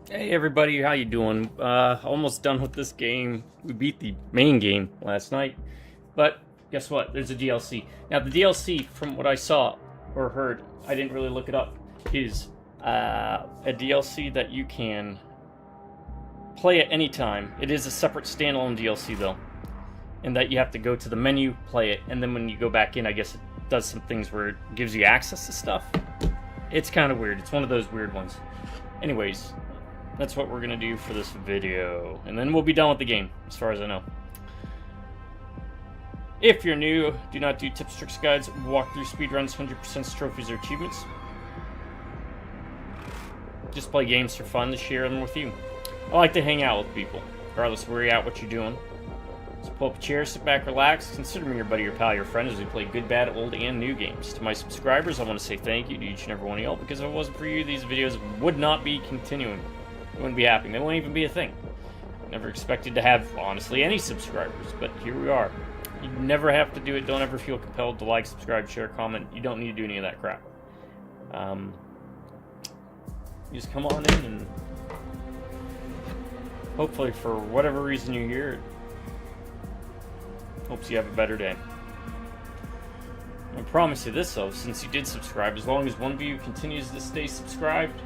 Hey everybody, how you doing? Almost done with this game. We beat the main game last night, but guess what? There's a DLC. Now the DLC, from what I saw or heard, I didn't really look it up, is a DLC that you can play at any time. It is a separate standalone DLC though, and that you have to go to the menu, play it, and then when you go back in, I guess it does some things where it gives you access to stuff. It's kind of weird. It's one of those weird ones. Anyways, that's what we're going to do for this video. And then we'll be done with the game, as far as I know. If you're new, do not do tips, tricks, guides, walkthrough, speedruns, 100% trophies, or achievements. Just play games for fun to share them with you. I like to hang out with people, regardless of where you're at, what you're doing. So pull up a chair, sit back, relax, consider me your buddy, your pal, your friend as we play good, bad, old, and new games. To my subscribers, I want to say thank you to each and every one of y'all, because if it wasn't for you, these videos would not be continuing. They wouldn't be happening. They wouldn't even be a thing. Never expected to have, honestly, any subscribers, but here we are. You never have to do it. Don't ever feel compelled to like, subscribe, share, comment. You don't need to do any of that crap. You just come on in and hopefully for whatever reason you're here, hopes you have a better day. I promise you this though, since you did subscribe, as long as one of you continues to stay subscribed,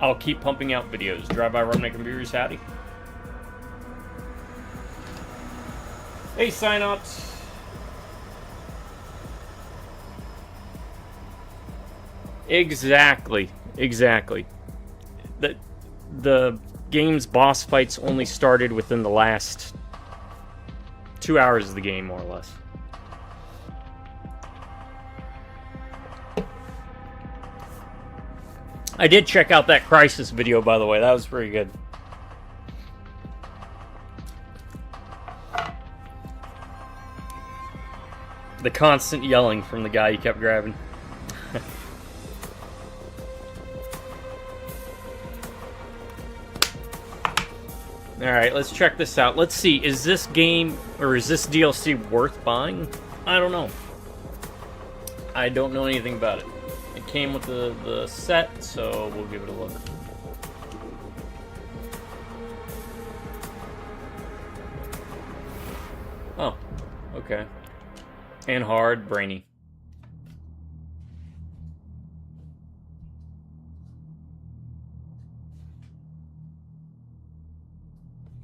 I'll keep pumping out videos. Drive-by Rum-Making Beers, howdy. Hey, sign-ups. Exactly. The game's boss fights only started within the last 2 hours of the game, more or less. I did check out that Crisis video, by the way. That was pretty good. The constant yelling from the guy you kept grabbing. Alright, let's check this out. Let's see, is this game, or is this DLC worth buying? I don't know. I don't know anything about it. It came with the set, so we'll give it a look. Oh, okay. And hard, brainy.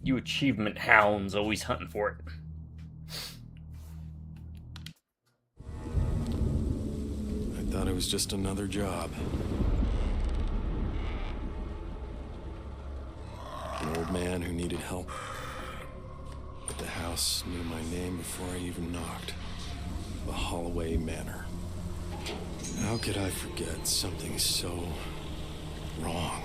You achievement hounds, always hunting for it. I thought it was just another job. An old man who needed help. But the house knew my name before I even knocked. The Holloway Manor. How could I forget something so wrong?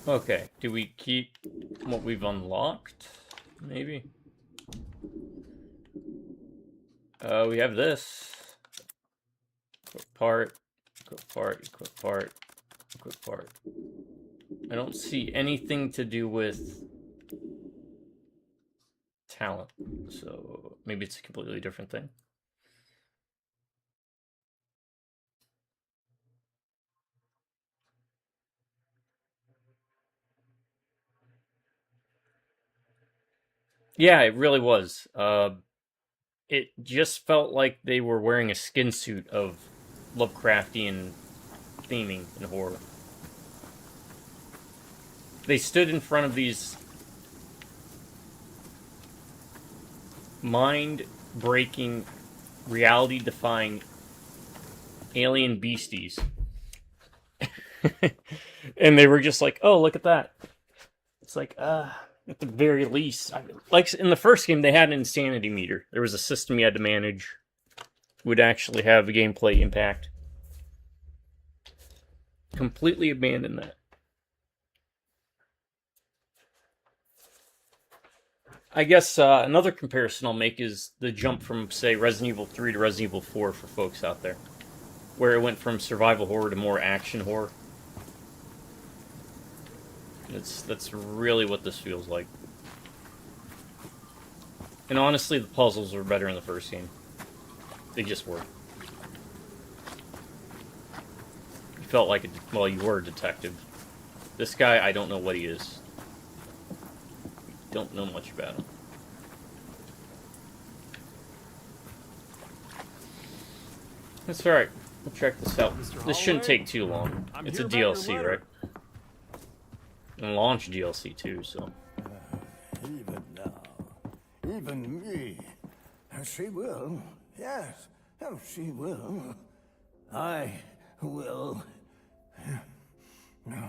Okay, do we keep what we've unlocked? Maybe. We have this. Equip part, equip part, equip part, equip part. I don't see anything to do with talent, so maybe it's a completely different thing. Yeah, it really was. It just felt like they were wearing a skin suit of Lovecraftian theming and horror. They stood in front of these mind-breaking, reality-defying alien beasties. And they were just like, oh, look at that. It's like, at the very least, like in the first game, they had an insanity meter. There was a system you had to manage. Would actually have a gameplay impact. Completely abandoned that. I guess another comparison I'll make is the jump from, say, Resident Evil 3 to Resident Evil 4 for folks out there. Where it went from survival horror to more action horror. That's really what this feels like. And honestly, the puzzles were better in the first game. They just were. You felt like well, you were a detective. This guy, I don't know what he is. Don't know much about him. That's alright. We'll check this out. This shouldn't take too long. It's a DLC, right? And launch DLC too, so. Even now, even me, she will, yes, oh, she will. I will. No.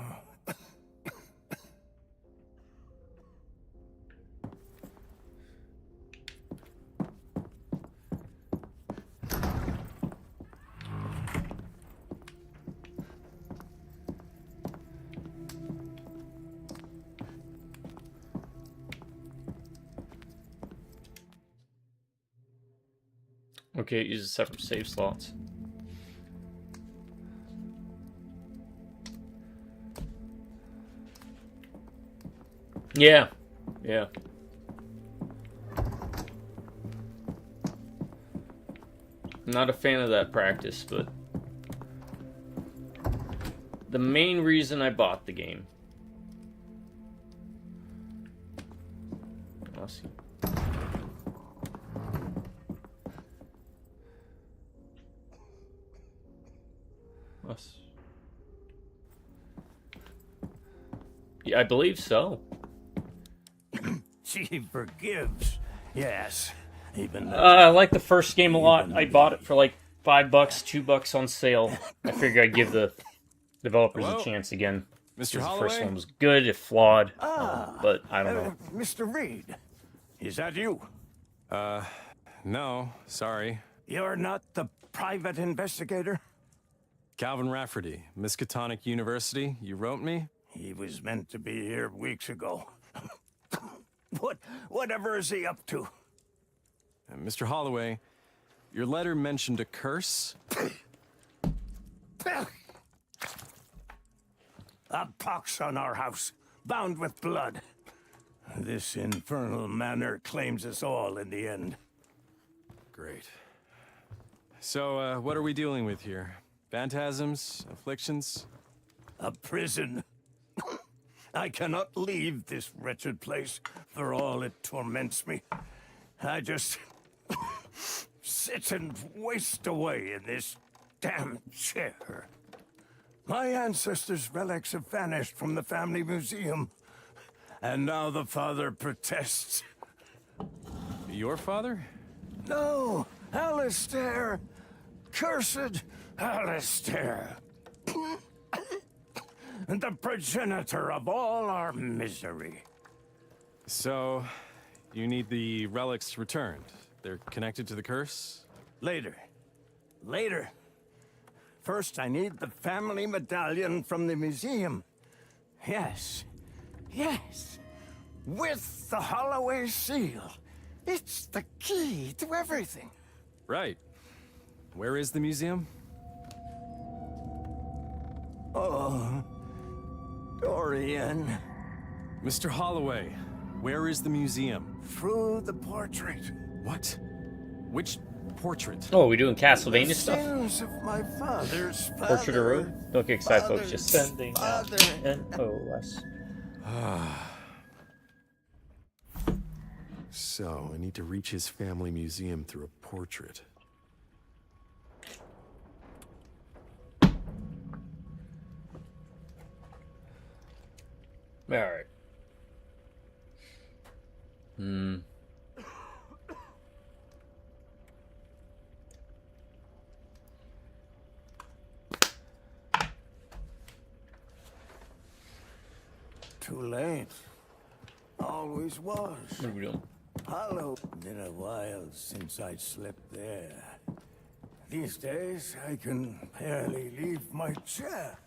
Okay, it uses separate save slots. Yeah. Yeah. I'm not a fan of that practice, but the main reason I bought the game. I'll see. Us. Yeah, I believe so. She forgives, yes, even I like the first game a lot. I bought it for like $5, $2 on sale. I figured I'd give the developers a chance again. Mr. The Holloway? first one was good, if flawed, but I don't know. Mr. Reed, is that you? No, sorry. You're not the private investigator? Calvin Rafferty, Miskatonic University, you wrote me? He was meant to be here weeks ago. Whatever is he up to? Mr. Holloway, your letter mentioned a curse? A pox on our house, bound with blood. This infernal manor claims us all in the end. Great. So, what are we dealing with here? Phantasms? Afflictions? A prison. I cannot leave this wretched place, for all it torments me. I just sit and waste away in this damn chair. My ancestors' relics have vanished from the family museum, and now the father protests. Your father? No, Alistair! Cursed Alistair! The progenitor of all our misery. So, you need the relics returned. They're connected to the curse? Later. Later. First, I need the family medallion from the museum. Yes. Yes. With the Holloway seal. It's the key to everything. Right. Where is the museum? Oh, Dorian. Mr. Holloway, where is the museum? Through the portrait. What? Which portrait? Oh, are we doing Castlevania stuff? Sins of my father's father. Portrait of Road? Don't get excited, folks. Just father's sending out father. NOS. So, I need to reach his family museum through a portrait. Alright. Too late. Always was. What are we doing? Hollow. Been a while since I slept there. These days, I can barely leave my chair.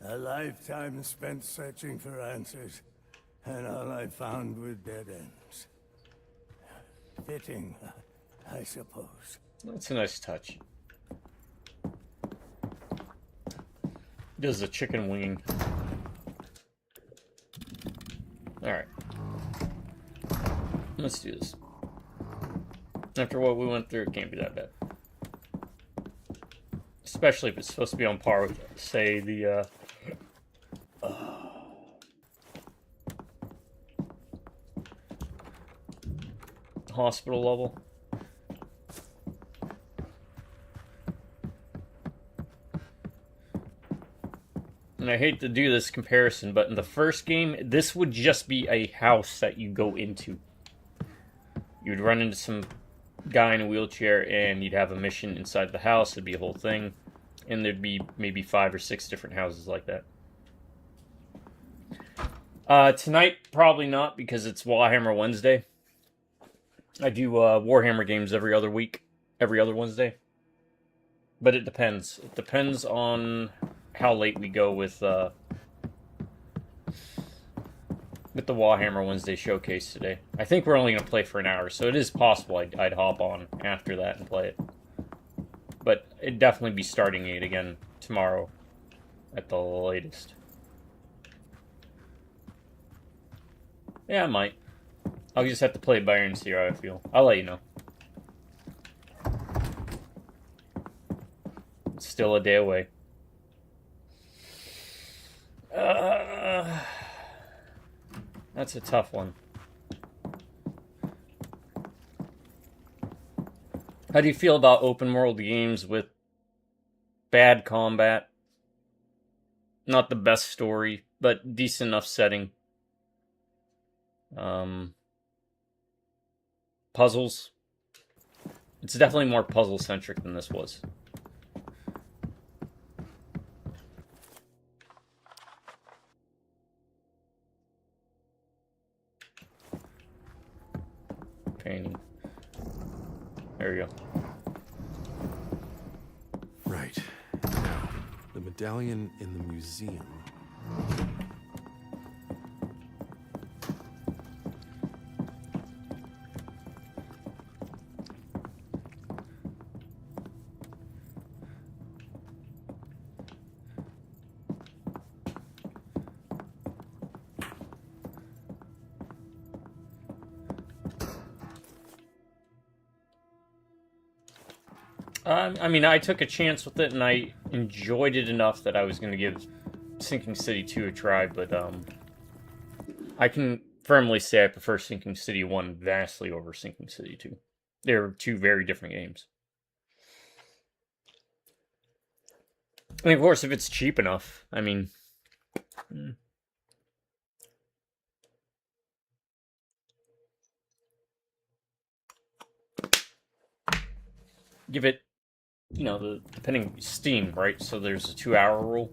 A lifetime spent searching for answers, and all I found were dead ends. Fitting, I suppose. That's a nice touch. Does a chicken wing. Alright. Let's do this. After what we went through, it can't be that bad. Especially if it's supposed to be on par with, say, the, hospital level. And I hate to do this comparison, but in the first game, this would just be a house that you go into. You'd run into some guy in a wheelchair, and you'd have a mission inside the house. It'd be a whole thing. And there'd be maybe 5 or 6 different houses like that. Tonight, probably not, because it's Warhammer Wednesday. I do Warhammer games every other week, every other Wednesday. But it depends. It depends on how late we go with the Warhammer Wednesday showcase today. I think we're only going to play for an hour, so it is possible I'd hop on after that and play it. But it'd definitely be starting it again tomorrow at the latest. Yeah, I might. I'll just have to play it by ear and see how I feel. I'll let you know. It's still a day away. That's a tough one. How do you feel about open world games with bad combat? Not the best story, but decent enough setting. Puzzles. It's definitely more puzzle-centric than this was. Painting. There you go. Right. Now, the medallion in the museum. I mean, I took a chance with it, and I enjoyed it enough that I was going to give Sinking City 2 a try, but I can firmly say I prefer Sinking City 1 vastly over Sinking City 2. They're two very different games. And of course, if it's cheap enough, I mean... Give it, you know, depending Steam, right? So there's a 2-hour rule.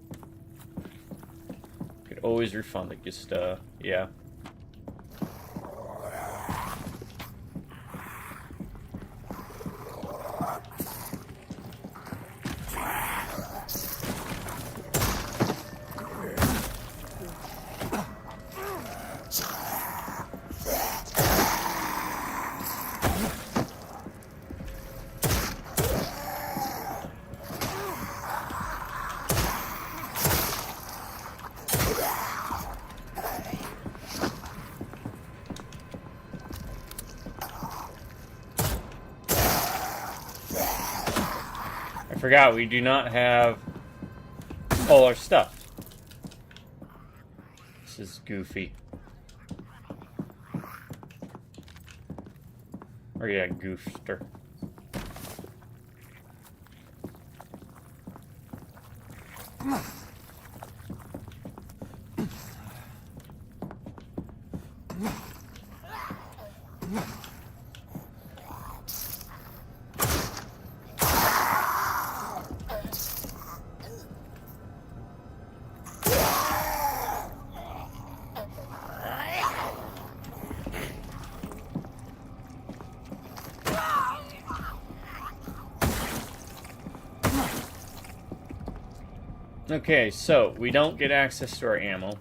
Could always refund it. Just yeah. I forgot we do not have all our stuff. This is goofy. Or yeah, goofster. Okay, so we don't get access to our ammo.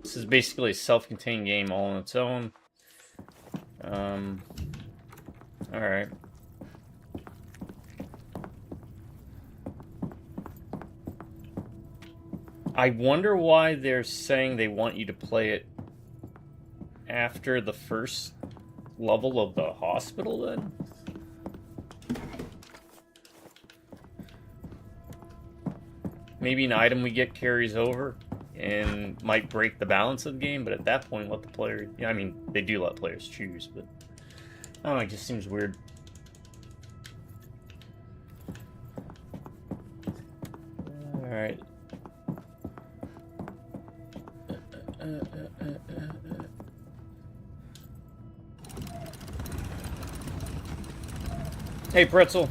This is basically a self-contained game all on its own. Alright. I wonder why they're saying they want you to play it after the first level of the hospital then? Maybe an item we get carries over and might break the balance of the game, but at that point, let the player... Yeah, I mean, they do let players choose, but... I don't know, it just seems weird. Alright. Hey, Pretzel.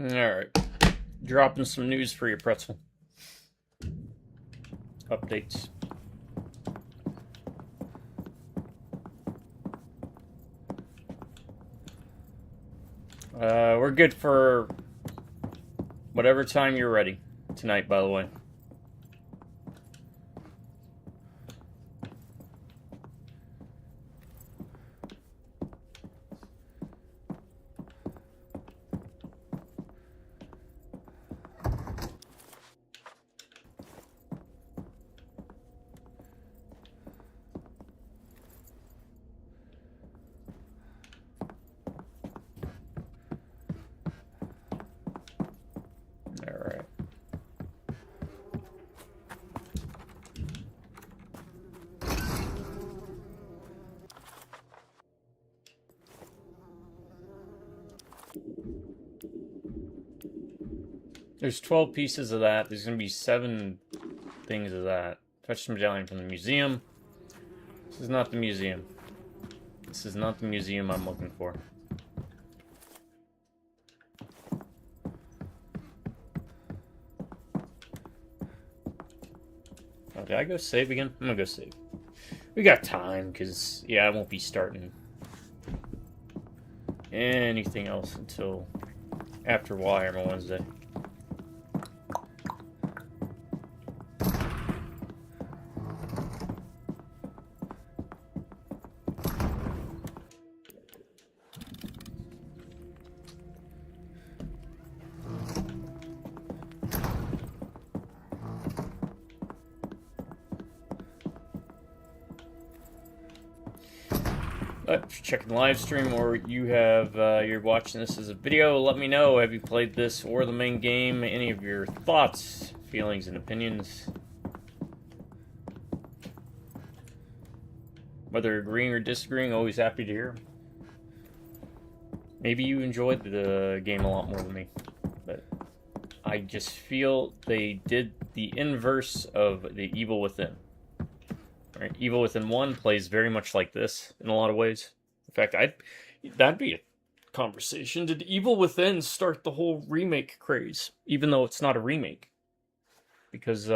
Alright. Dropping some news for you, Pretzel. Updates. We're good for whatever time you're ready tonight, by the way. Alright. There's 12 pieces of that. There's going to be 7 things of that. Touch the medallion from the museum. This is not the museum. This is not the museum I'm looking for. Oh, did I go save again? I'm gonna go save. We got time, because, yeah, I won't be starting anything else until after Warhammer Wednesday. If you're checking the live stream or you have you're watching this as a video, let me know. Have you played this or the main game? Any of your thoughts, feelings, and opinions? Whether agreeing or disagreeing, always happy to hear. Maybe you enjoyed the game a lot more than me, but I just feel they did the inverse of the Evil Within. Right? Evil Within 1 plays very much like this in a lot of ways. In fact, that'd be a conversation. Did Evil Within start the whole remake craze, even though it's not a remake? Because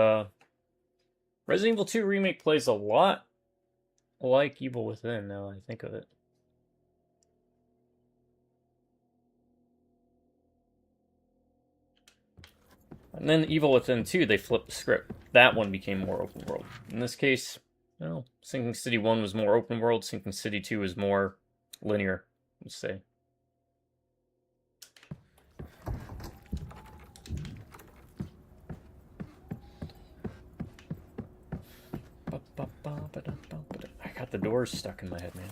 Resident Evil 2 Remake plays a lot like Evil Within, now that I think of it. And then Evil Within 2, they flipped the script. That one became more open world. In this case, well, Sinking City 1 was more open world, Sinking City 2 was more linear, let's say. I got the doors stuck in my head, man.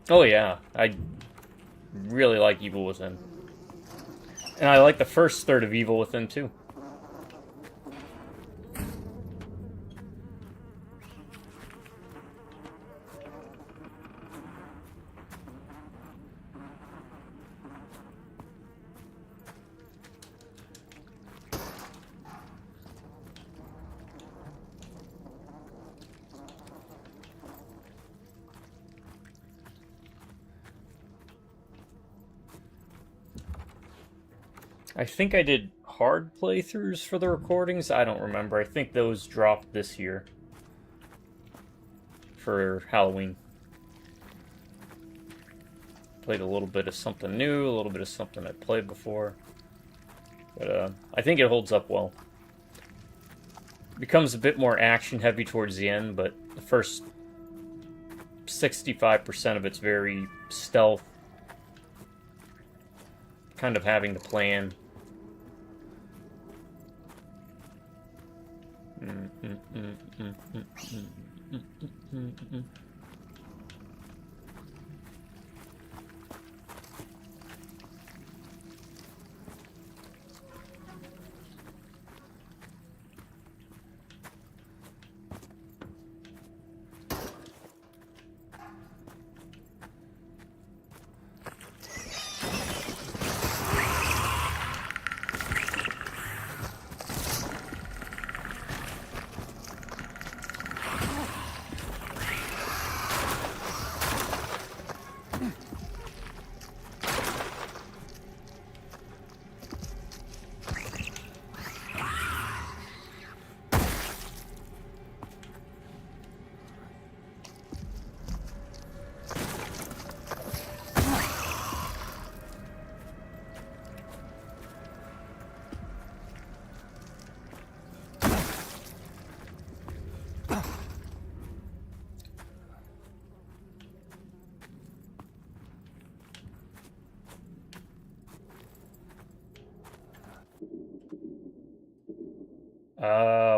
Oh yeah, I really like Evil Within. And I like the first third of Evil Within, too. I think I did hard playthroughs for the recordings? I don't remember. I think those dropped this year for Halloween. Played a little bit of something new, a little bit of something I played before. But I think it holds up well. Becomes a bit more action heavy towards the end, but the first 65% of it's very stealth. Kind of having to plan.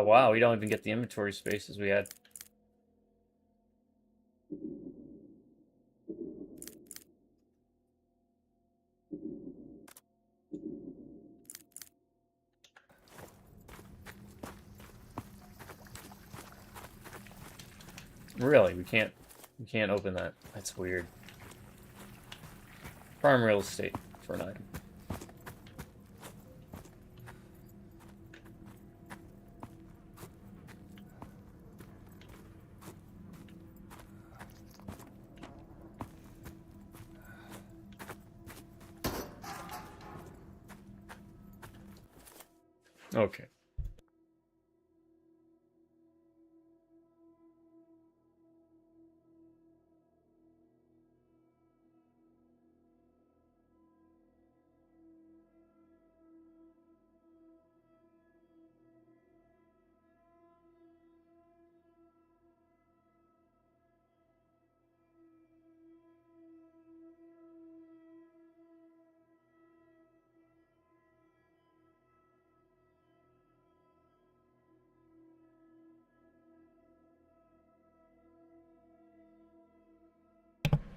Wow, we don't even get the inventory spaces we had. Really, we can't open that. That's weird. Prime real estate for an item. Okay.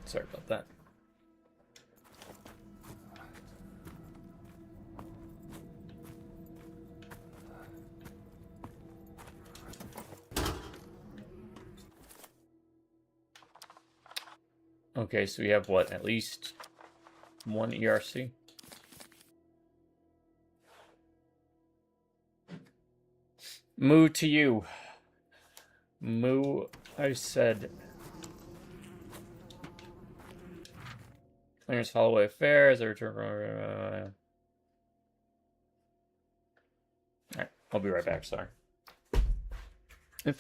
Sorry about that. Okay, so we have what? At least one ERC? Moo to you. Moo, I said. Clearance Holloway affair as I return from. Alright, I'll be right back. Sorry. I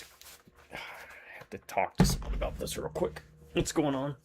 have to talk to someone about this real quick. What's going on?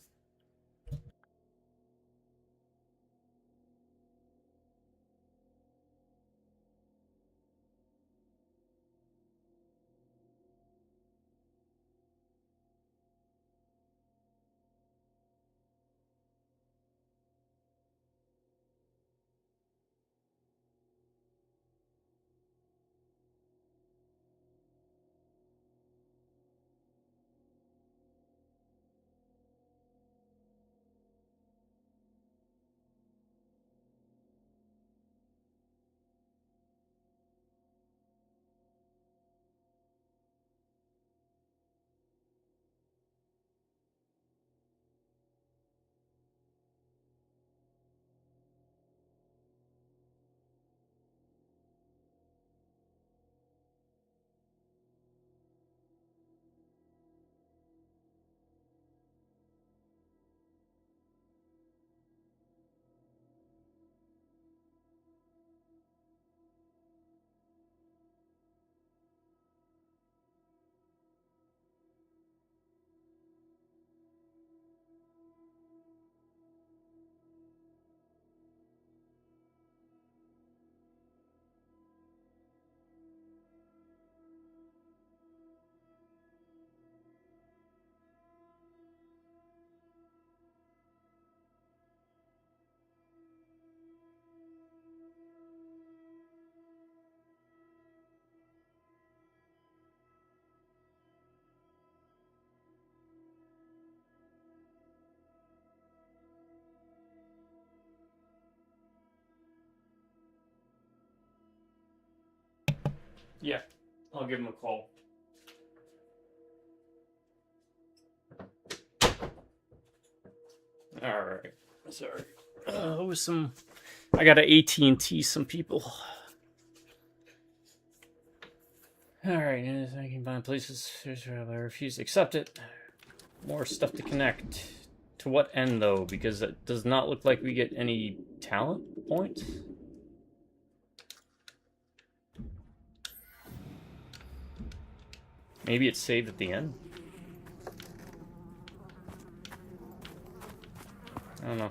Yeah, I'll give him a call. Alright. Sorry. I got to AT&T some people. Alright, I can find places. I refuse to accept it. More stuff to connect. To what end, though? Because it does not look like we get any talent points. Maybe it's saved at the end? I don't know.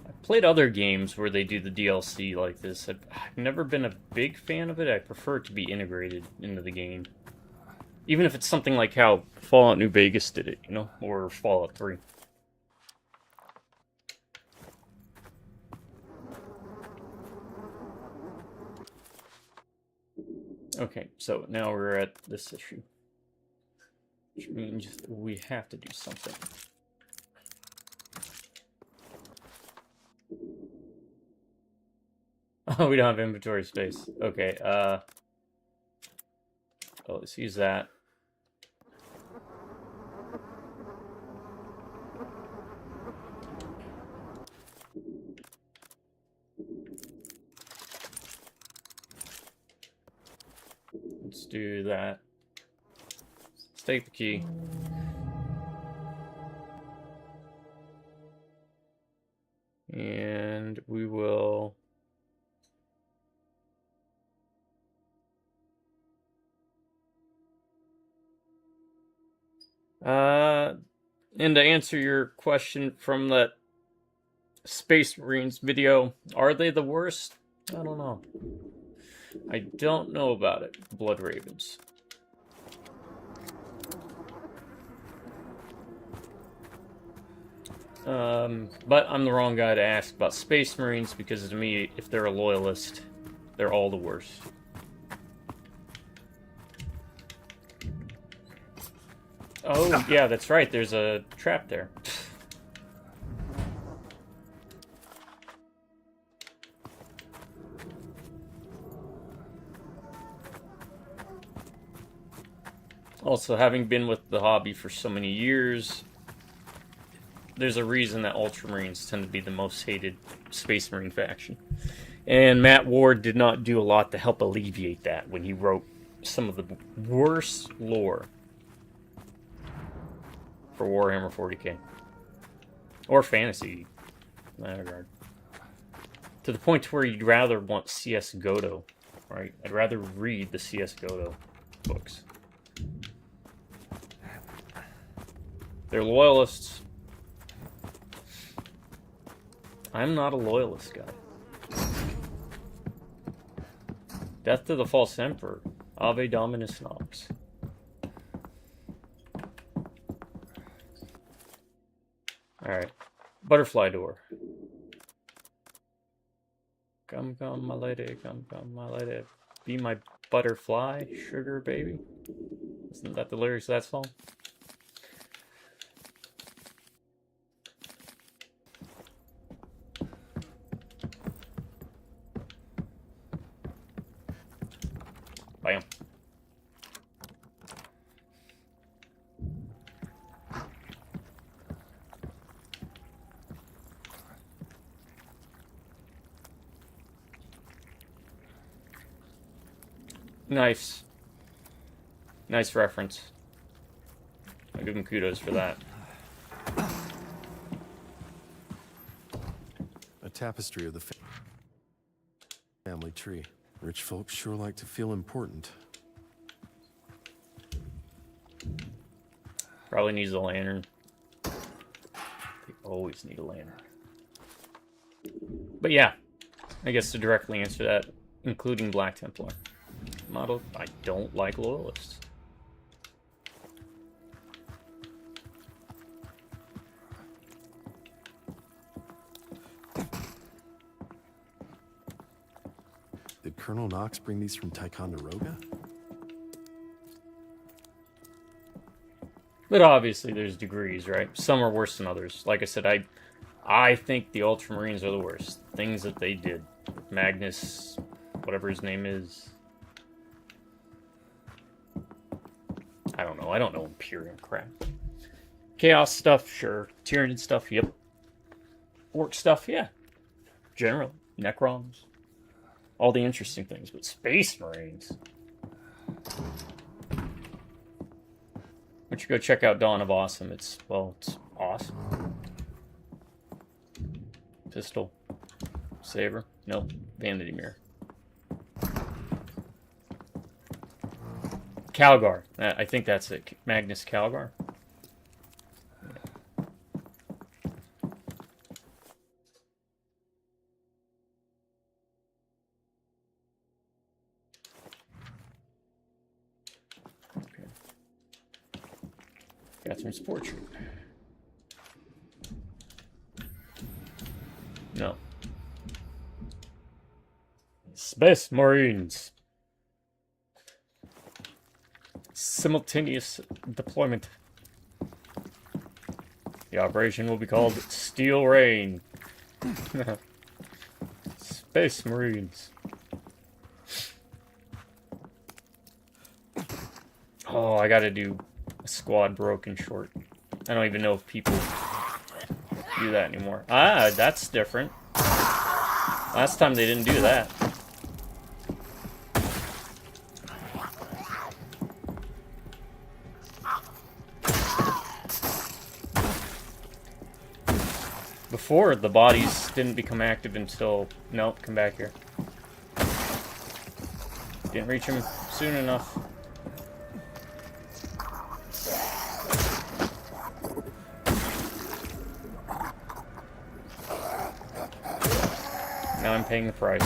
I've played other games where they do the DLC like this. I've never been a big fan of it. I prefer it to be integrated into the game. Even if it's something like how Fallout New Vegas did it, you know? Or Fallout 3. Okay, so now we're at this issue. Which means we have to do something. Oh, we don't have inventory space. Okay, oh, let's use that. Let's do that. Let's take the key. And we will... and to answer your question from that Space Marines video, are they the worst? I don't know. I don't know about it, Blood Ravens. But I'm the wrong guy to ask about Space Marines because to me, if they're a loyalist, they're all the worst. Oh, yeah, that's right. There's a trap there. Also, having been with the hobby for so many years, there's a reason that Ultramarines tend to be the most hated Space Marine faction. And Matt Ward did not do a lot to help alleviate that when he wrote some of the worst lore for Warhammer 40k. Or fantasy, in that regard. To the point where you'd rather want CS Godo, right? I'd rather read the CS Godo books. They're loyalists. I'm not a loyalist guy. Death to the False Emperor. Ave Dominus Nox. Alright. Butterfly door. Come, come, my lady. Come, come, my lady. Be my butterfly, sugar baby. Isn't that the lyrics of that song? Bam. Nice. Nice reference. I give him kudos for that. A tapestry of the family tree. Rich folks sure like to feel important. Probably needs a lantern. They always need a lantern. But yeah, I guess to directly answer that, including Black Templar model, I don't like loyalists. Did Colonel Knox bring these from Ticonderoga? But obviously there's degrees, right? Some are worse than others. Like I said, I think the Ultramarines are the worst. Things that they did. Magnus, whatever his name is. I don't know. I don't know Imperium crap. Chaos stuff, sure. Tyranid stuff, yep. Orc stuff, yeah. Generally. Necrons. All the interesting things, but Space Marines. Why don't you go check out Dawn of Awesome? It's awesome. Pistol. Saber. Nope. Vanity Mirror. Calgar. I think that's it. Magnus Calgar. Okay. Catherine's portrait. No. Space Marines. Simultaneous deployment. The operation will be called Steel Rain. Space Marines. Oh, I gotta do a squad broken short. I don't even know if people do that anymore. Ah, that's different. Last time they didn't do that. Before, the bodies didn't become active until... Nope, come back here. Didn't reach him soon enough. Now I'm paying the price.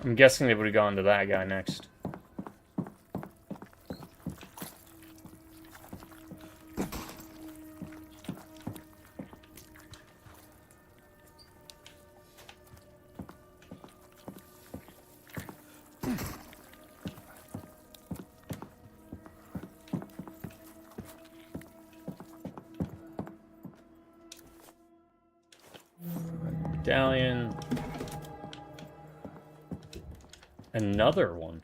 I'm guessing they would have gone to that guy next. Medallion. Another one.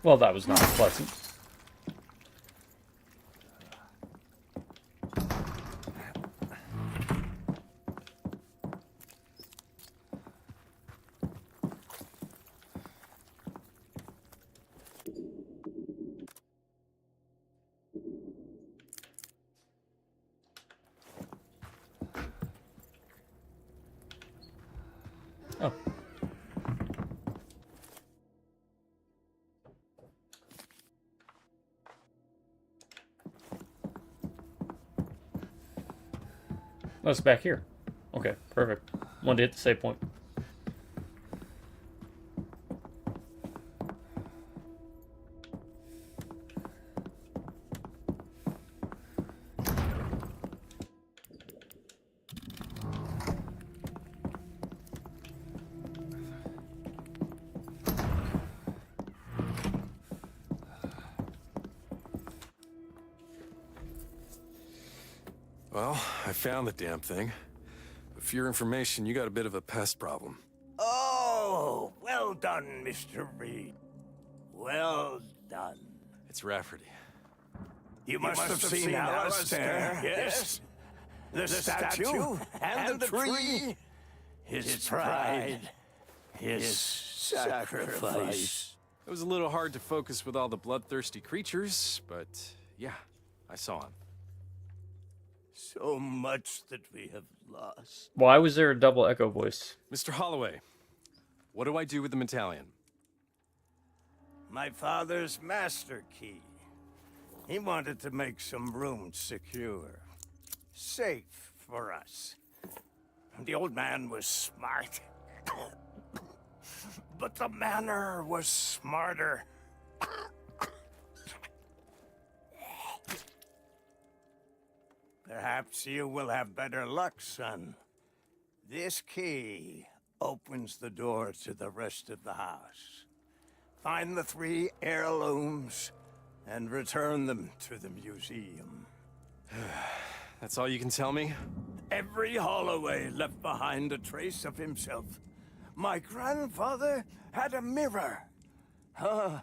Well, that was not pleasant. Oh. Oh, it's back here. Okay, perfect. Wanted to hit the save point. Well, I found the damn thing. For your information, you got a bit of a pest problem. Oh, well done, Mr. Reed. Well done. It's Rafferty. You must have seen Alistair, yes? The statue and the tree. His pride. His sacrifice. It was a little hard to focus with all the bloodthirsty creatures, but yeah, I saw him. So much that we have lost. Why was there a double echo voice? Mr. Holloway, what do I do with the medallion? My father's master key. He wanted to make some rooms secure. Safe for us. The old man was smart. But the Manor was smarter. Perhaps you will have better luck, son. This key opens the door to the rest of the house. Find the 3 heirlooms and return them to the museum. That's all you can tell me? Every Holloway left behind a trace of himself. My grandfather had a mirror. A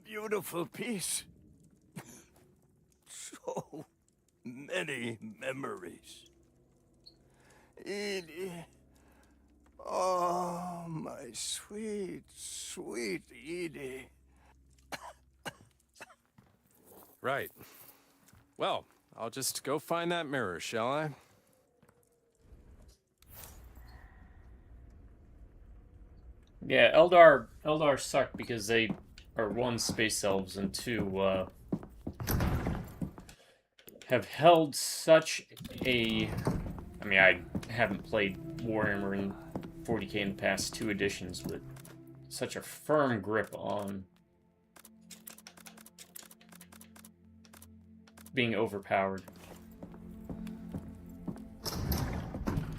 beautiful piece. So many memories. Edie. Oh, my sweet, sweet Edie. Right. Well, I'll just go find that mirror, shall I? Yeah, Eldar suck because they are 1, space elves, and 2, have held such a... I mean, I haven't played Warhammer in 40k in the past 2 editions, but such a firm grip on being overpowered.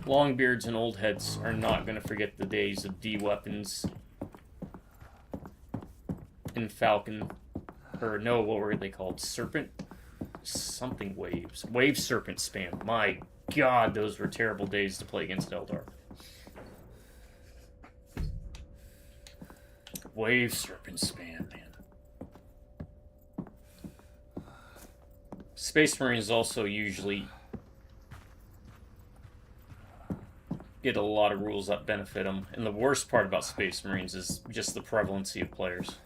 Longbeards and old heads are not going to forget the days of D-weapons and Falcon, or no, what were they called? Serpent? Something waves. Wave Serpent spam. My god, those were terrible days to play against Eldar. Wave Serpent spam, man. Space Marines also usually get a lot of rules that benefit them, and the worst part about Space Marines is just the prevalency of players.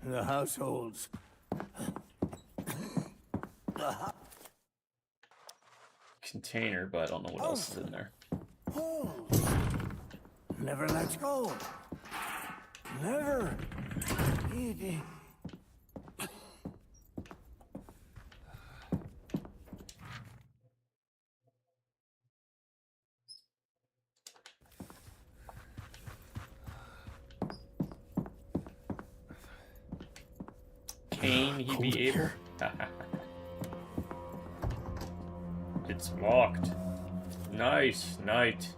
The households. Container, but I don't know what else is in there. Never let go. Never. Edie. Can he be able? It's locked. Nice, night.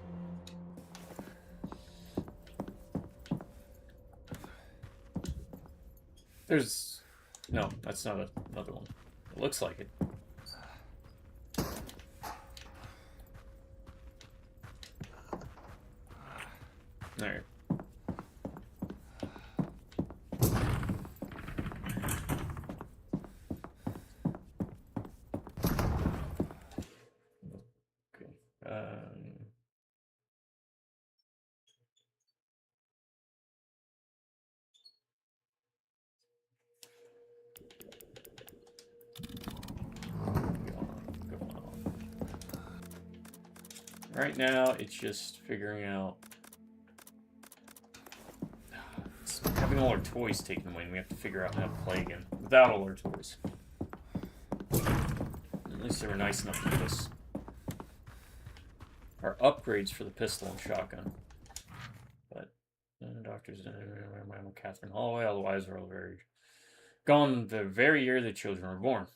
There's... No, that's not another one. It looks like it. There. Right now, it's just figuring out... It's having all our toys taken away, and we have to figure out how to play again without all our toys. At least they were nice enough to give us our upgrades for the pistol and shotgun. But doctors, Catherine Holloway, otherwise we're all very gone the very year the children were born.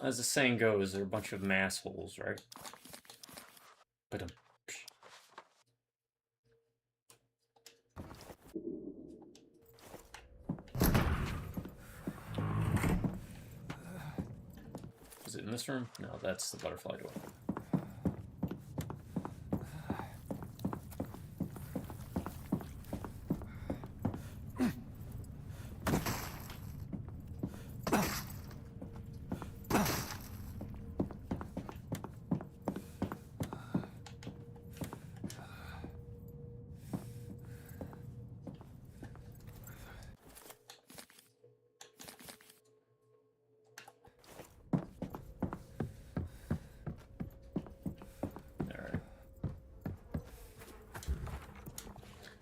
as the saying goes, they're a bunch of massholes, right? But is it in this room? No, that's the butterfly door.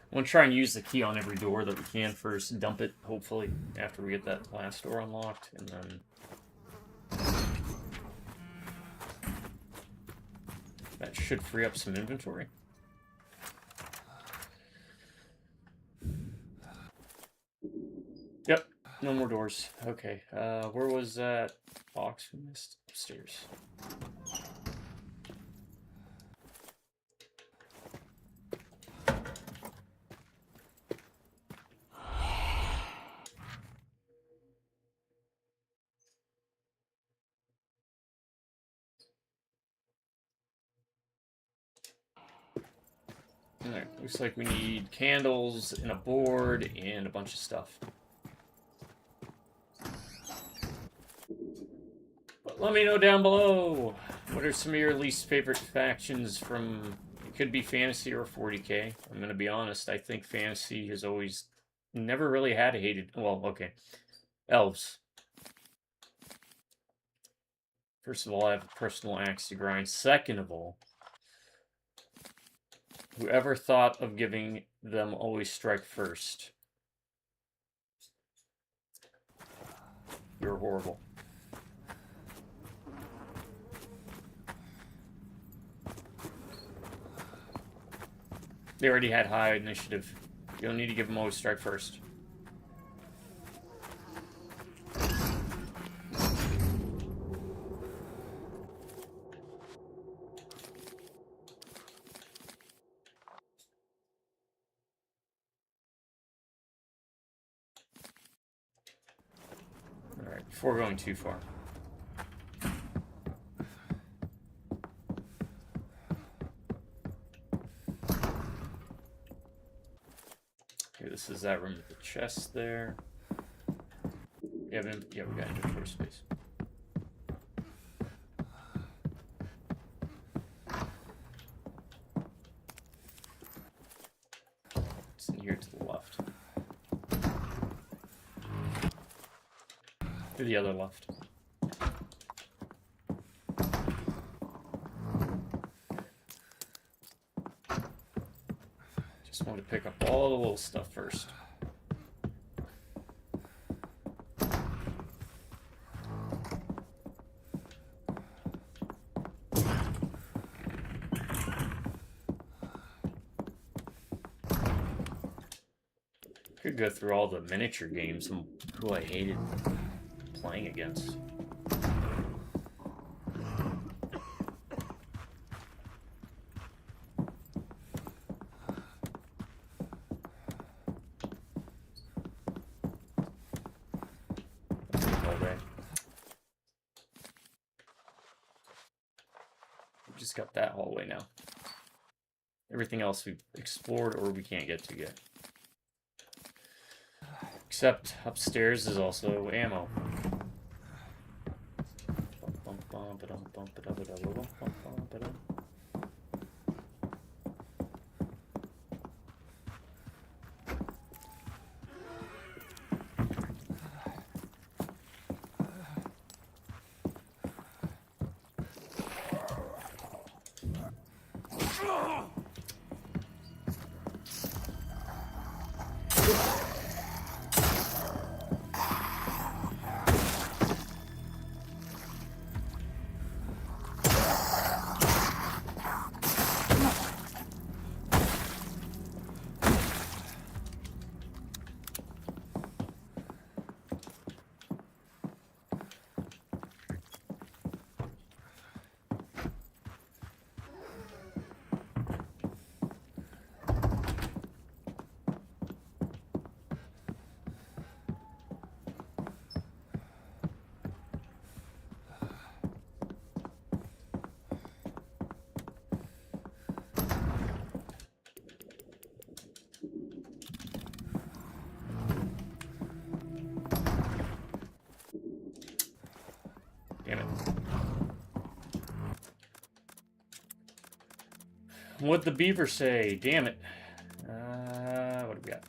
I'm going to try and use the key on every door that we can first. Dump it, hopefully, after we get that last door unlocked. And then that should free up some inventory. Yep, no more doors. Okay, where was that box we missed? Upstairs. Alright, looks like we need candles and a board and a bunch of stuff. But let me know down below, what are some of your least favorite factions from, it could be fantasy or 40k. I'm going to be honest, I think fantasy has always never really had a hated, well, okay, elves. First of all, I have a personal axe to grind. Second of all, whoever thought of giving them always strike first? You're horrible. They already had high initiative. You don't need to give them always strike first. Alright, before going too far. Okay, this is that room with the chest there. Yeah, we got inventory space. It's in here to the left. To the other left. Just want to pick up all the little stuff first. Could go through all the miniature games who I hated playing against. All day. We just got that hallway now. Everything else we've explored or we can't get to yet. Except upstairs is also ammo. What'd the beaver say? Damn it. What do we got?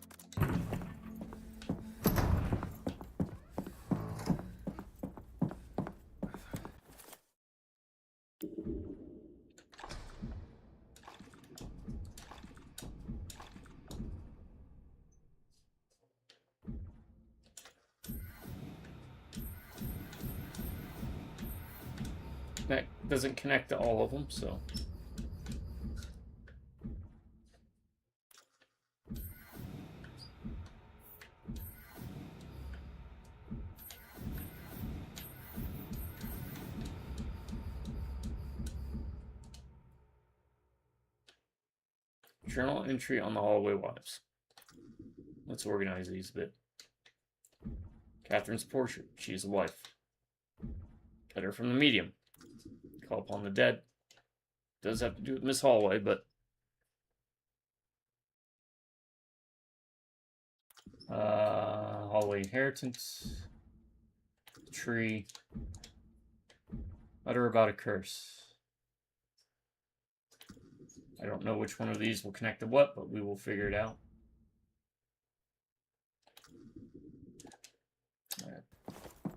That doesn't connect to all of them, so... Journal entry on the Holloway wives. Let's organize these a bit. Catherine's portrait. She is a wife. Letter from the medium. Call upon the dead. Does have to do with Miss Holloway, but... Holloway inheritance. Tree. Letter about a curse. I don't know which one of these will connect to what, but we will figure it out. All right.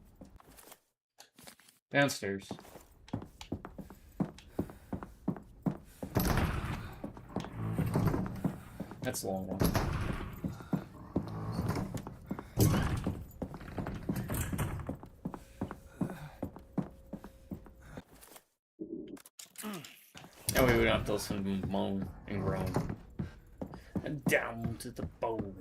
Downstairs. That's a long one. That way we don't have to listen to him moan and groan. And down to the bone.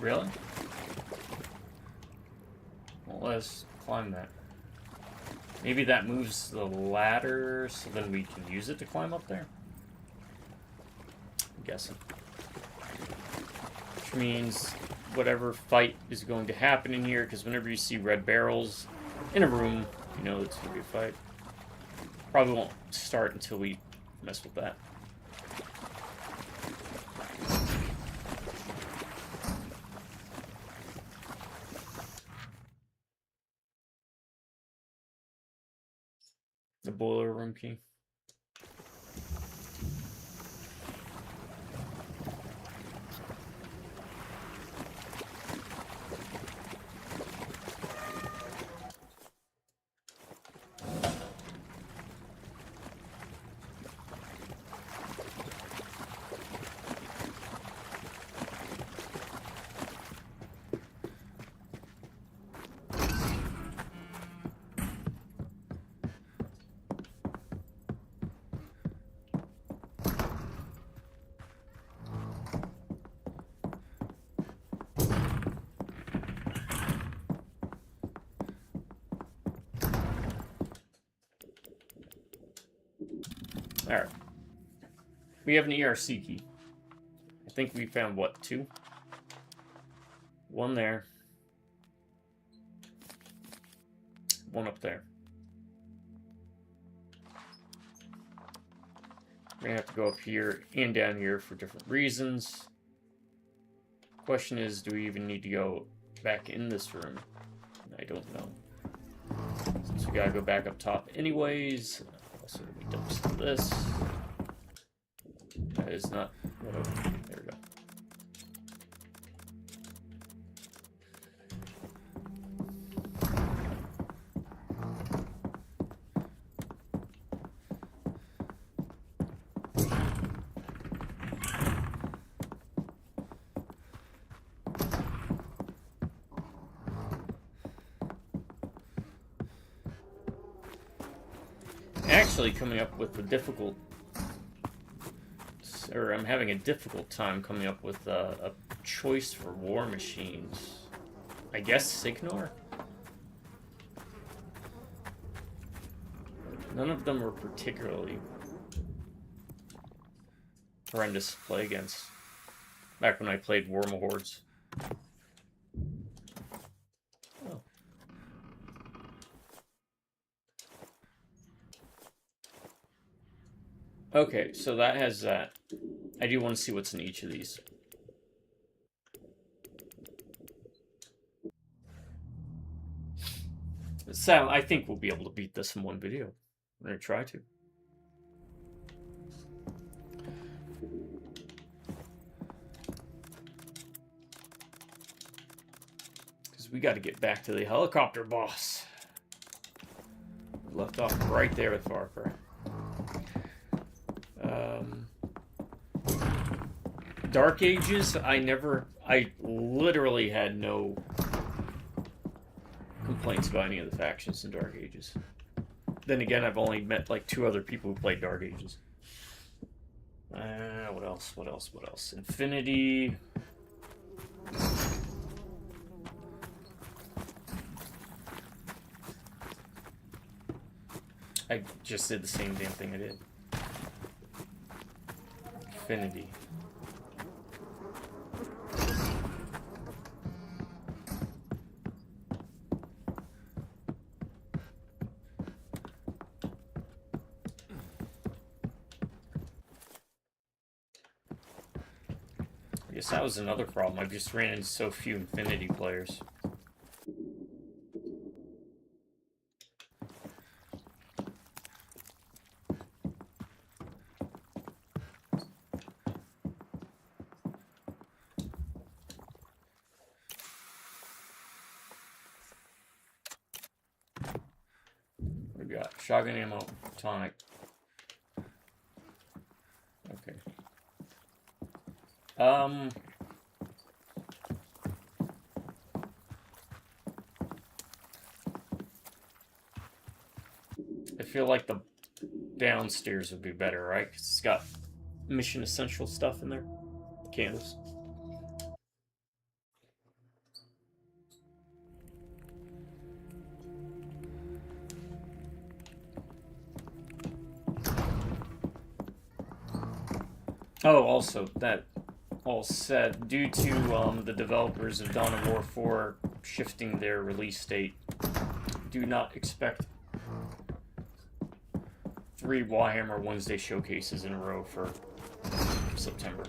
Really? Well, let's climb that. Maybe that moves the ladder so then we can use it to climb up there? I'm guessing. Which means whatever fight is going to happen in here, because whenever you see red barrels in a room, you know it's going to be a fight. Probably won't start until we mess with that. The boiler room key. Alright. We have an ERC key. I think we found, what, 2? 1 there. 1 up there. We're gonna have to go up here and down here for different reasons. Question is, do we even need to go back in this room? I don't know. Since we gotta go back up top anyways. So we dumpster this. That is not whatever. There we go. Actually coming up with I'm having a difficult time coming up with a choice for war machines. I guess Signor? None of them were particularly horrendous to play against. Back when I played War Hordes. Oh. Okay, so that has that. I do want to see what's in each of these. Sam, I think we'll be able to beat this in one video. I'm going to try to. Because we got to get back to the helicopter boss. We left off right there with Far Cry. Dark Ages, I literally had no complaints about any of the factions in Dark Ages. Then again, I've only met like 2 other people who played Dark Ages. What else? What else? What else? Infinity. I just did the same damn thing I did. Infinity. I guess that was another problem. I've just ran into so few Infinity players. What do we got? Shotgun ammo, tonic. Okay. I feel like the downstairs would be better, right? 'Cause it's got mission essential stuff in there. The candles. Oh, also, that all said, due to the developers of Dawn of War 4 shifting their release date, do not expect 3 Warhammer Wednesday showcases in a row for September.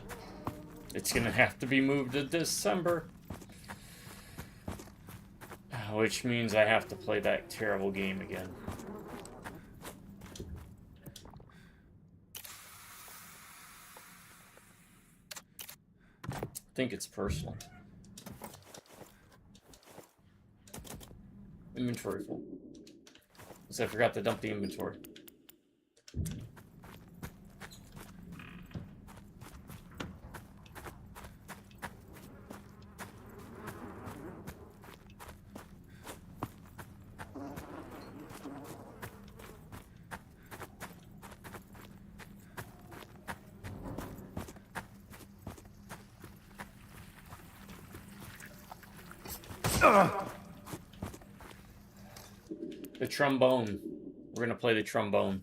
It's gonna have to be moved to December. Which means I have to play that terrible game again. I think it's personal. Inventory full. Because I forgot to dump the inventory. The trombone. We're gonna play the trombone.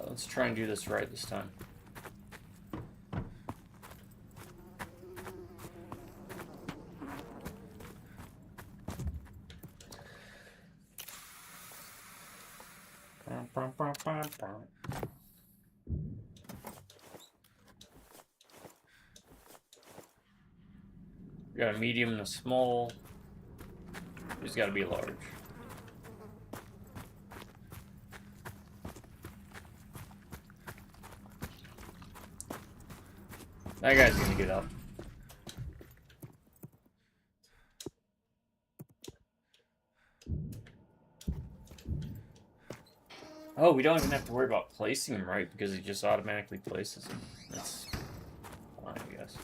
Let's try and do this right this time. We got a medium and a small. There's got to be a large. That guy's gonna get up. Oh, we don't even have to worry about placing him right because he just automatically places him. That's fine, I guess.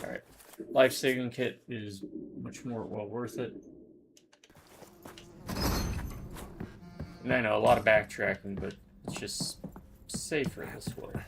Alright. Life-saving kit is much more well worth it. And I know, a lot of backtracking, but it's just safer this way.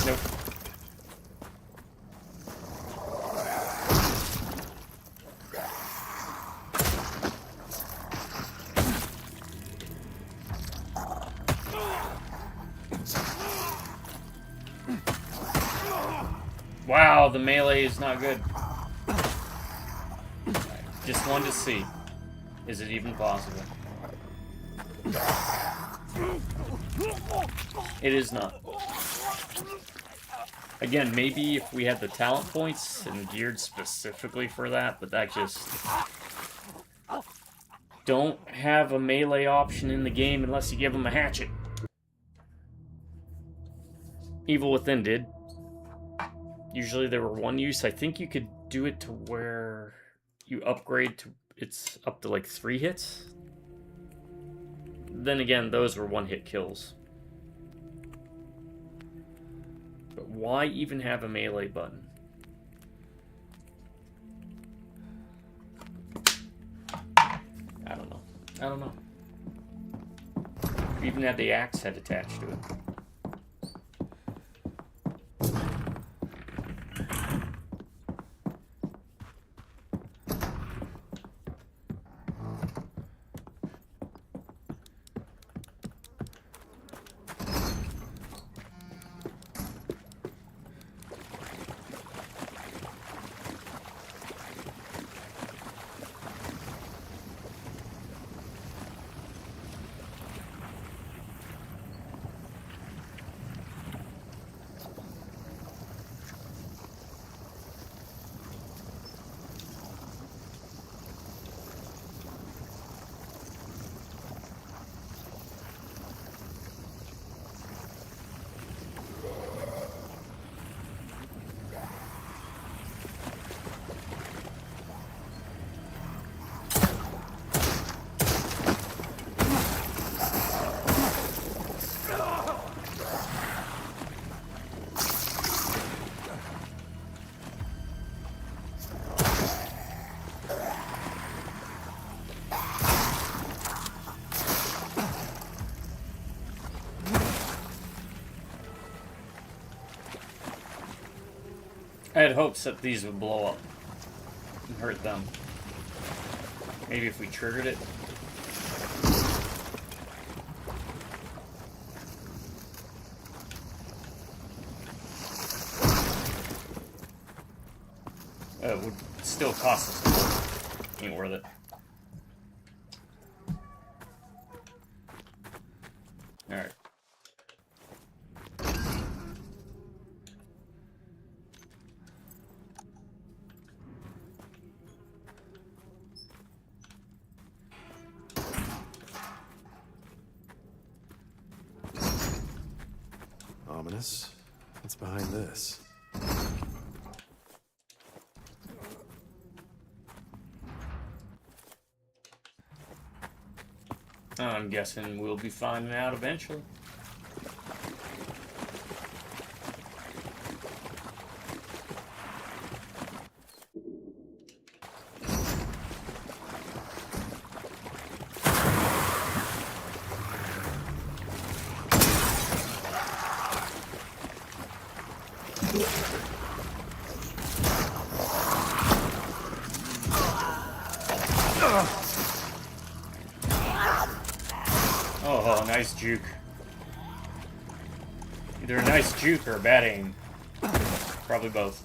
Nope. Wow, the melee is not good. Just wanted to see. Is it even possible? It is not. Again, maybe if we had the talent points and geared specifically for that, but that just... Don't have a melee option in the game unless you give them a hatchet. Evil Within did. Usually there were one use. I think you could do it to where you upgrade to... It's up to like 3 hits. Then again, those were one-hit kills. But why even have a melee button? I don't know. I don't know. Even had the axe head attached to it. I had hopes that these would blow up and hurt them. Maybe if we triggered it. It would still cost us. Ain't worth it. Alright. Ominous. What's behind this? I'm guessing we'll be finding out eventually. Oh, nice juke. Either a nice juke or a bad aim. Probably both.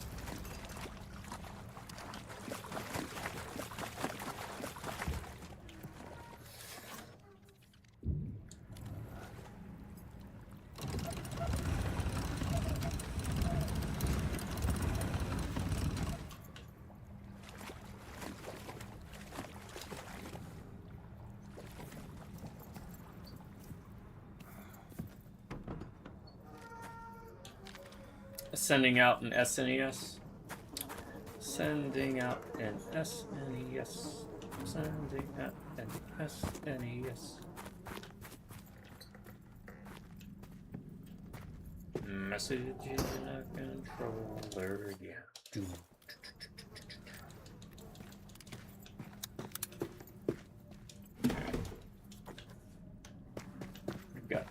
Sending out an SNES. Sending out an SNES. Sending out an SNES. Message in a controller, yeah. Got.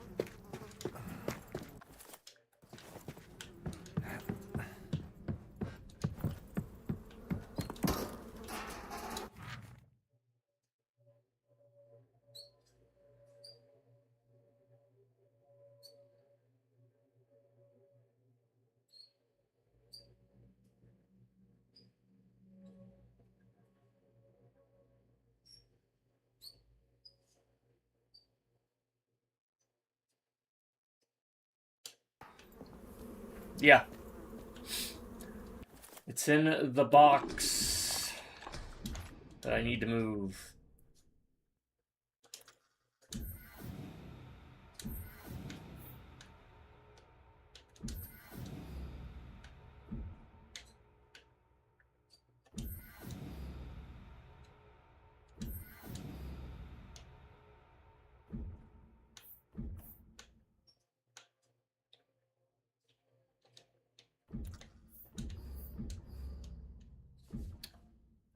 Yeah. It's in the box that I need to move.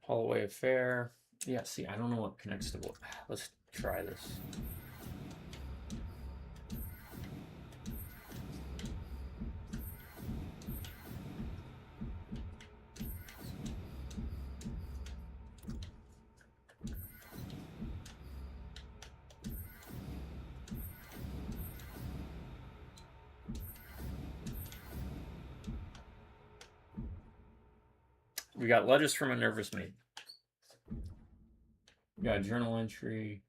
Holloway affair. Yeah, see, I don't know what connects to what. Let's try this. We got letters from a nervous maid. We got a journal entry.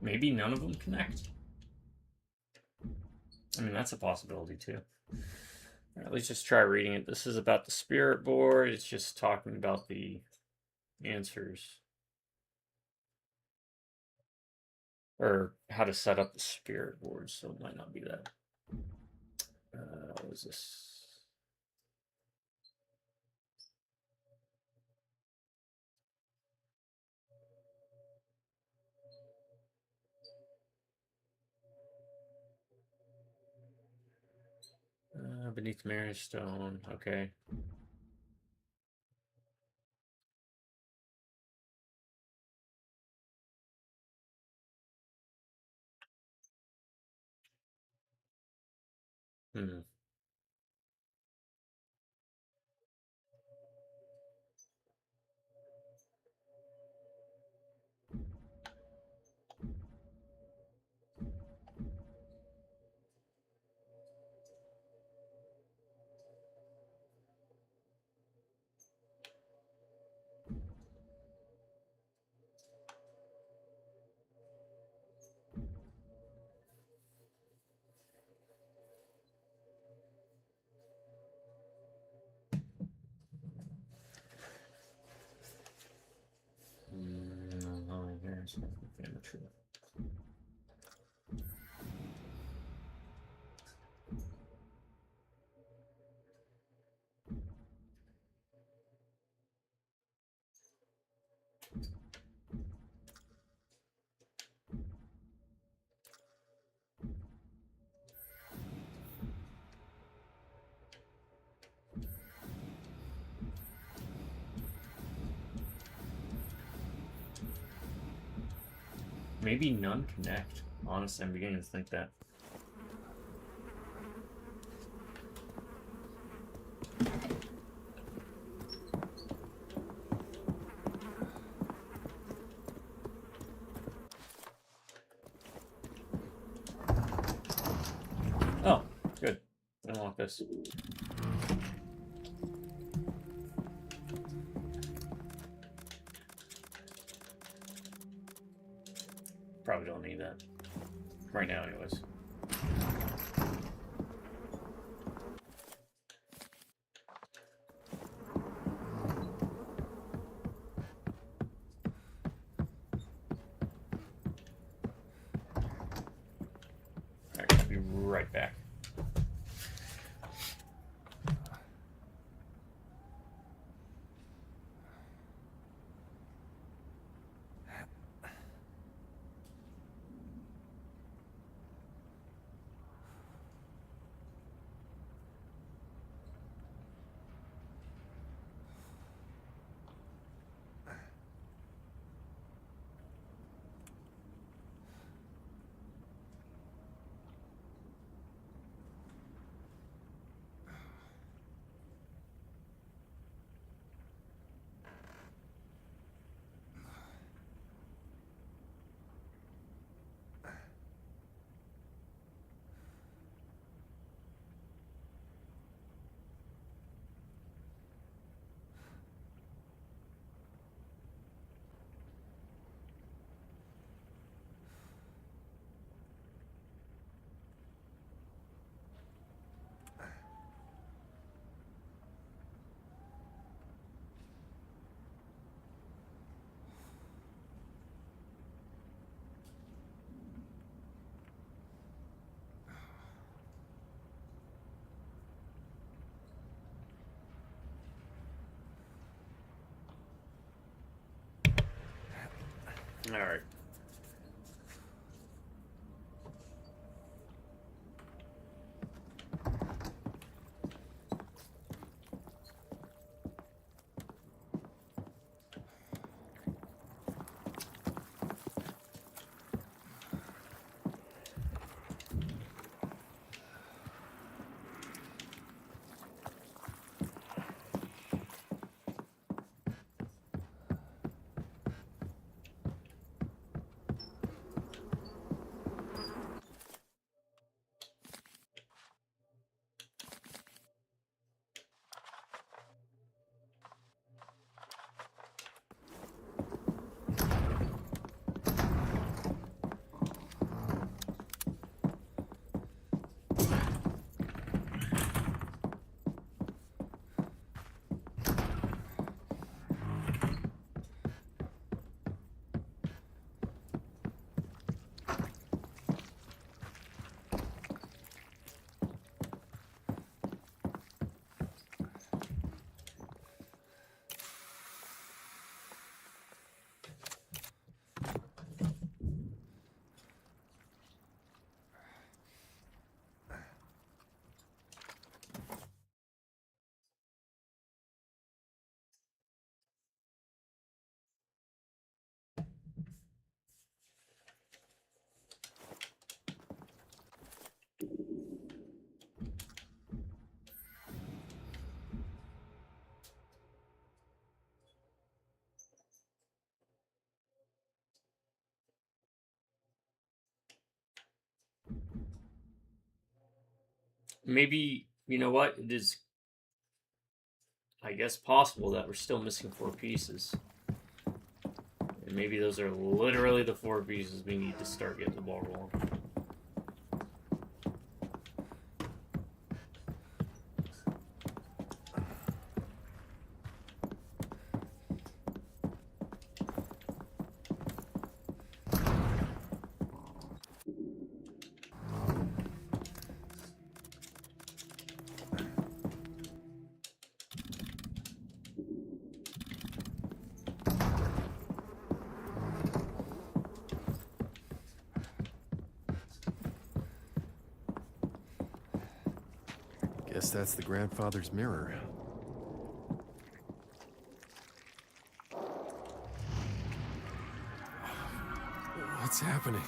Maybe none of them connect. I mean, that's a possibility too. All right, let's just try reading it. This is about the spirit board. It's just talking about the answers. Or how to set up the spirit board, so it might not be that. What is this? Beneath Marriage Stone. Okay. Hmm. Amateur. Maybe none connect. Honestly, I'm beginning to think that. Oh, good. I don't want this. Probably don't need that. Right now, anyways. Alright, I'll be right back. Alright. Maybe, you know what? It is, I guess, possible that we're still missing 4 pieces. And maybe those are literally the 4 pieces we need to start getting the ball rolling. Guess that's the grandfather's mirror. What's happening?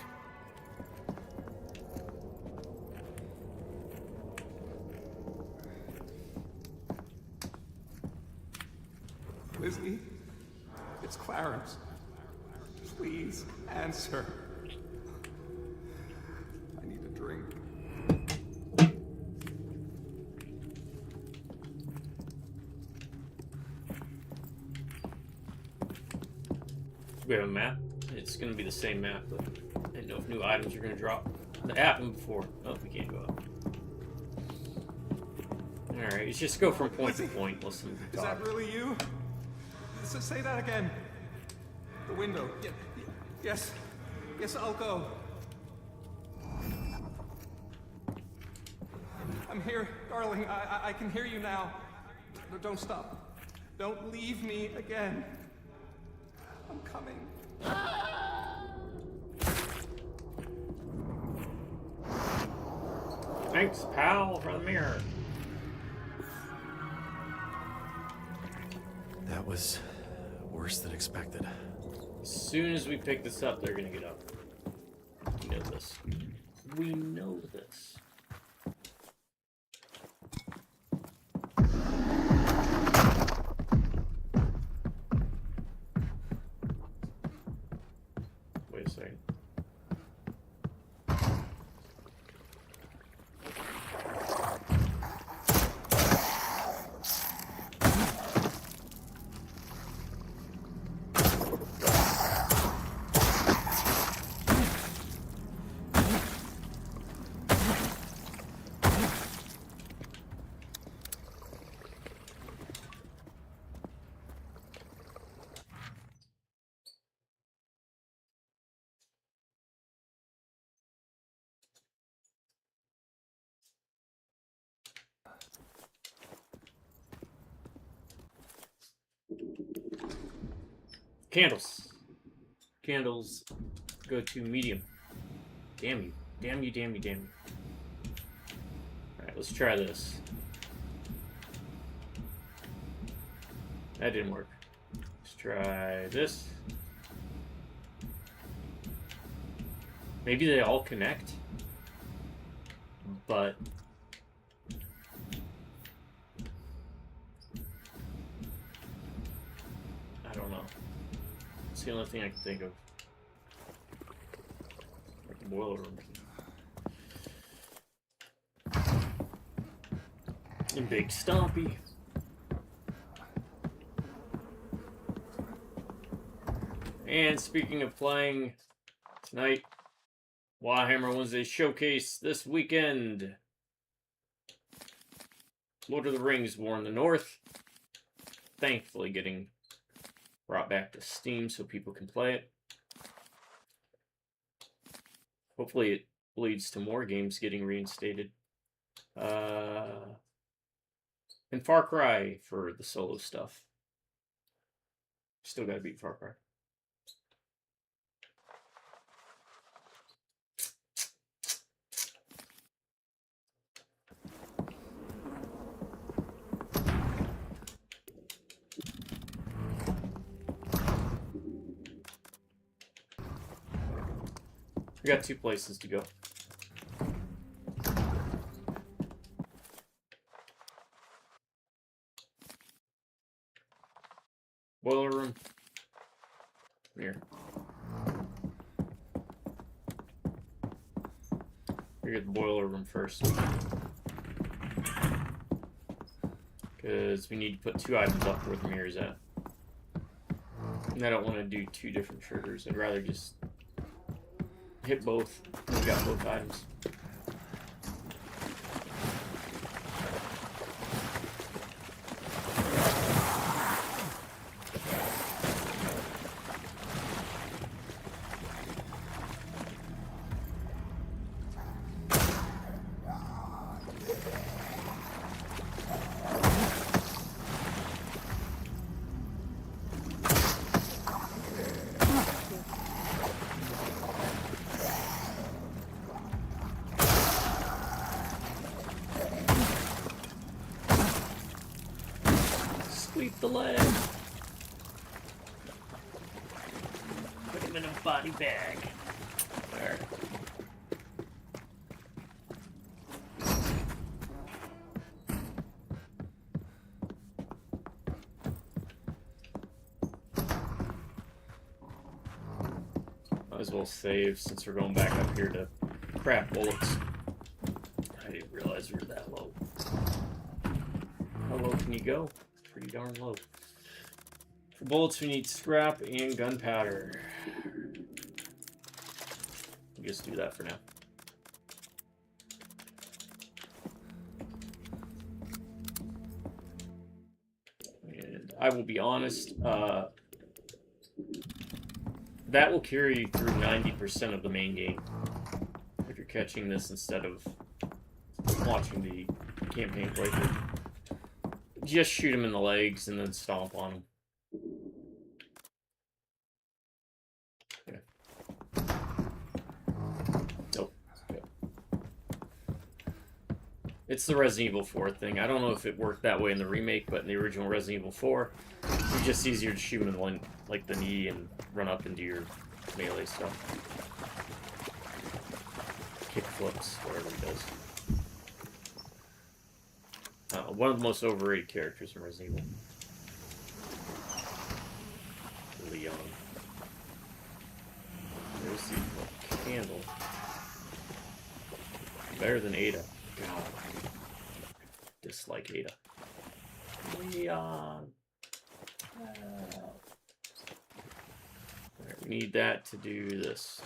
Lizzie, it's Clarence. Please answer. I need a drink. We have a map. It's going to be the same map, but I didn't know if new items are going to drop. That happened before. Oh, we can't go up. Alright, let's just go from point to point. Listen to Is talk. that really you? Say that again. The window. Yes. Yes, I'll go. I'm here, darling. I can hear you now. Don't stop. Don't leave me again. I'm coming. Thanks, pal, for the mirror. That was worse than expected. As soon as we pick this up, they're gonna get up. We know this. We know this. Wait a second. Candles. Candles go to medium. Damn you. Damn you, damn you, damn you. Alright, let's try this. That didn't work. Let's try this. Maybe they all connect. But I don't know. It's the only thing I can think of. Like the boiler room. And Big Stompy. And speaking of playing tonight, Warhammer Wednesday Showcase this weekend. Lord of the Rings War in the North. Thankfully getting brought back to Steam so people can play it. Hopefully it leads to more games getting reinstated. And Far Cry for the solo stuff. Still gotta beat Far Cry. We got 2 places to go. Boiler room. Here. We get the boiler room first. Because we need to put 2 items up where the mirror's at. And I don't want to do 2 different triggers. I'd rather just hit both. We got both items. the leg. Put him in a body bag. There. Might as well save since we're going back up here to craft bullets. I didn't realize we were that low. How low can you go? Pretty darn low. For bullets, we need scrap and gunpowder. We'll just do that for now. And I will be honest, that will carry you through 90% of the main game. If you're catching this instead of watching the campaign playthrough. Just shoot him in the legs and then stomp on him. Okay. Nope. Okay. It's the Resident Evil 4 thing. I don't know if it worked that way in the remake, but in the original Resident Evil 4, it's just easier to shoot him in like the knee and run up into your melee stuff. Kick flips, whatever he does. One of the most overrated characters in Resident Evil. Leon. There's the candle. Better than Ada. God. Dislike Ada. Leon. Alright, we need that to do this.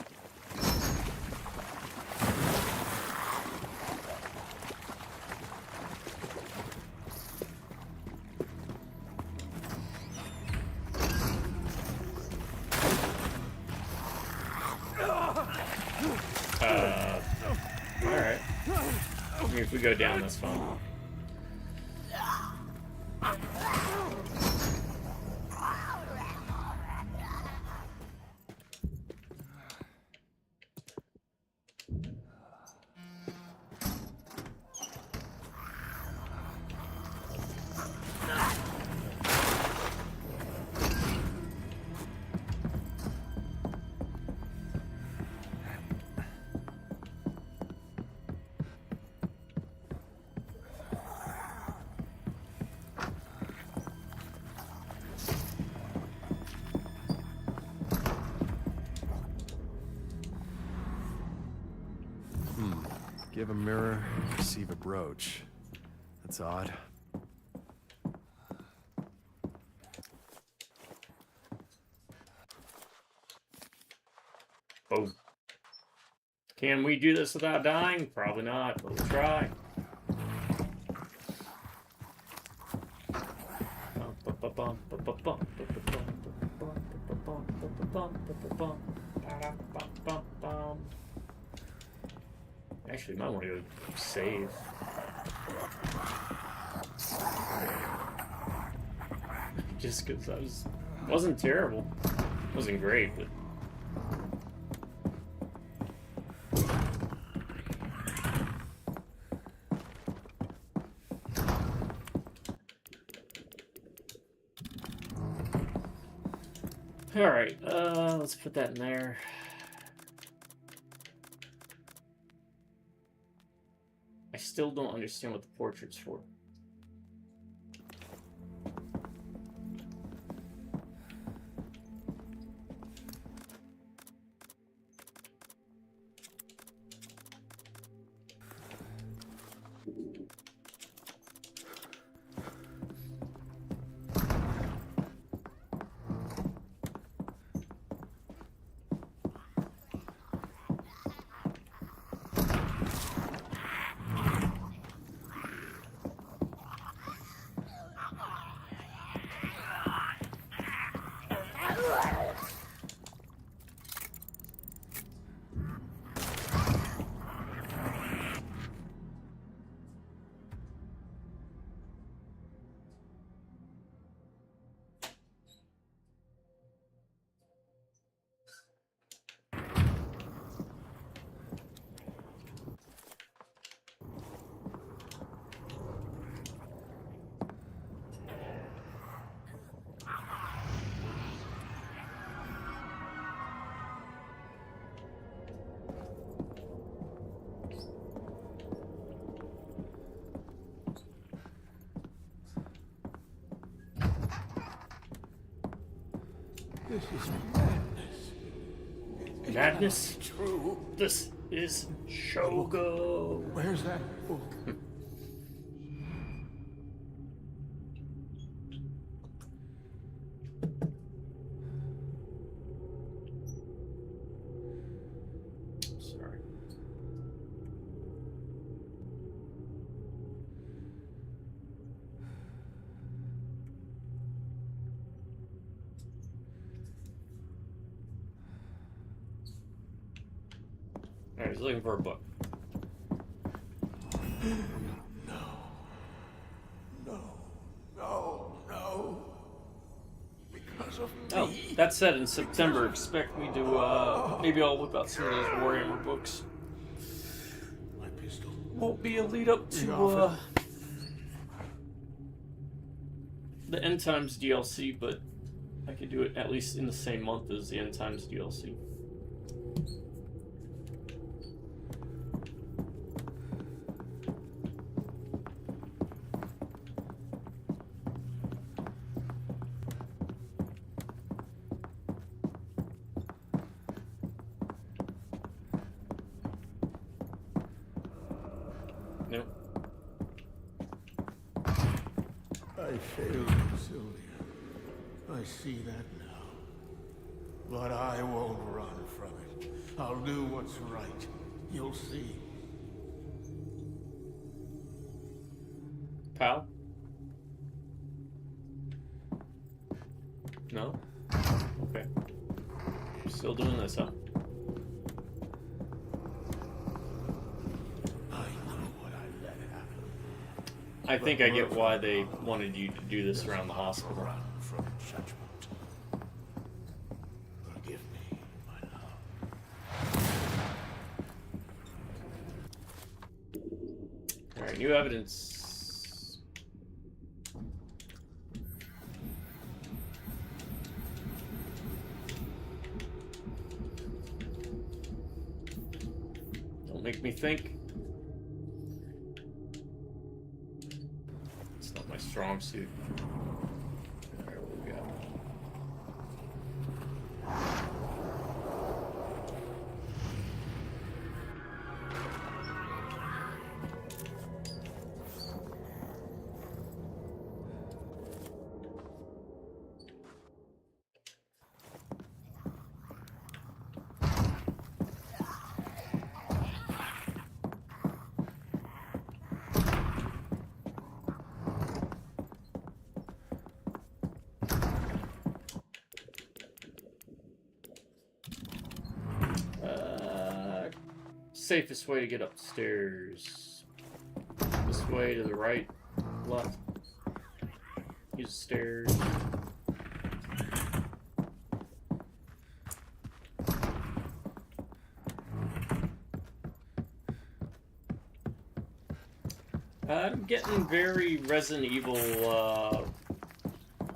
Alright. I mean, if we go down, that's fine. Give a mirror, receive a brooch. That's odd. Oh. Can we do this without dying? Probably not, but we'll try. Actually, might want to go save. Just because wasn't terrible. Wasn't great, but. Alright, let's put that in there. I still don't understand what the portrait's for. This is madness. Madness? True. This is Shogo. Where's that book? Sorry. Alright, he's looking for a book. No. Because of me. Oh, that said, in September, expect me to, maybe I'll whip out some of those Warhammer books. My pistol. Won't be a lead up to, the End Times DLC, but I could do it at least in the same month as the End Times DLC. Nope. I failed, Sylvia. I see that now. But I won't run from it. I'll do what's right. You'll see. Pal? No? Okay. Still doing this, huh? I think I get why they wanted you to do this around the hospital. Run from judgment. Forgive me, my love. Alright, new evidence. Don't make me think. It's not my strong suit. Alright, what we got? Safest way to get upstairs. This way, to the right, left. Use the stairs. I'm getting very Resident Evil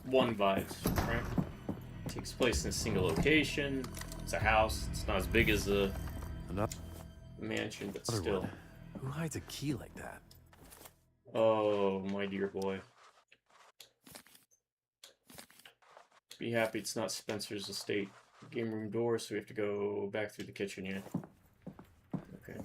1 vibes, right? It takes place in a single location. It's a house. It's not as big as a mansion, but still. One. Who hides a key like that? Oh, my dear boy. Be happy it's not Spencer's estate. Game room door, so we have to go back through the kitchen, yeah. Okay.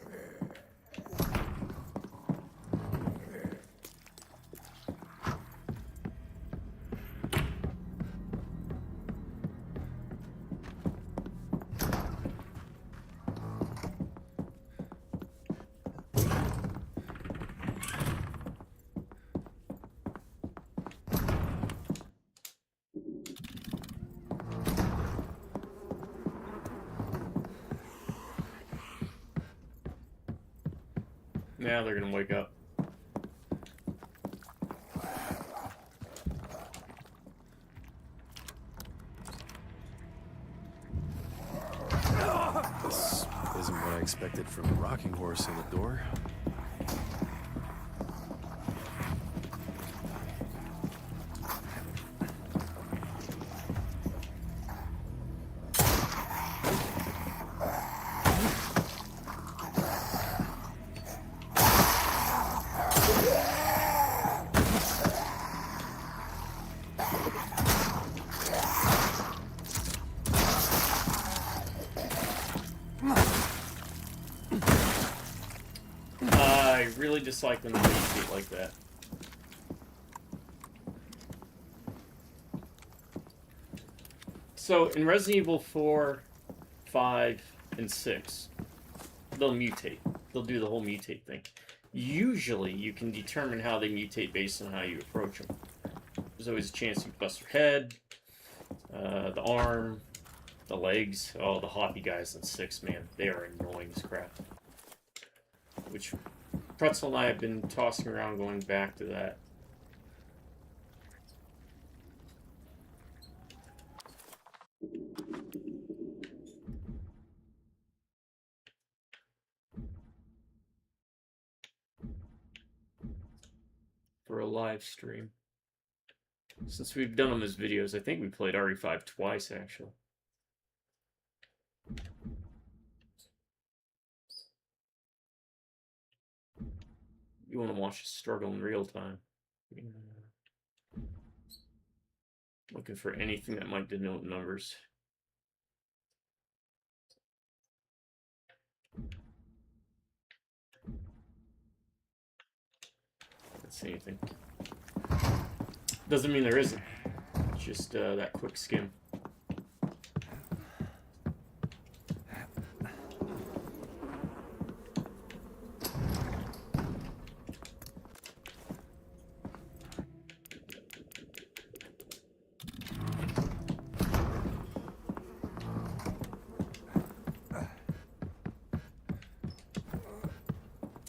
Now they're gonna wake up. This isn't what I expected from a rocking horse in the door. I really dislike when they mutate like that. So, in Resident Evil 4, 5, and 6, they'll mutate. They'll do the whole mutate thing. Usually, you can determine how they mutate based on how you approach them. There's always a chance you bust their head, the arm, the legs. Oh, the hoppy guys in 6, man. They are annoying as crap. Which, Pretzel and I have been tossing around going back to that. For a live stream. Since we've done them as videos, I think we played RE5 twice, actually. You want to watch a struggle in real time. Looking for anything that might denote numbers. Let's see anything. Doesn't mean there isn't. It's just that quick skim.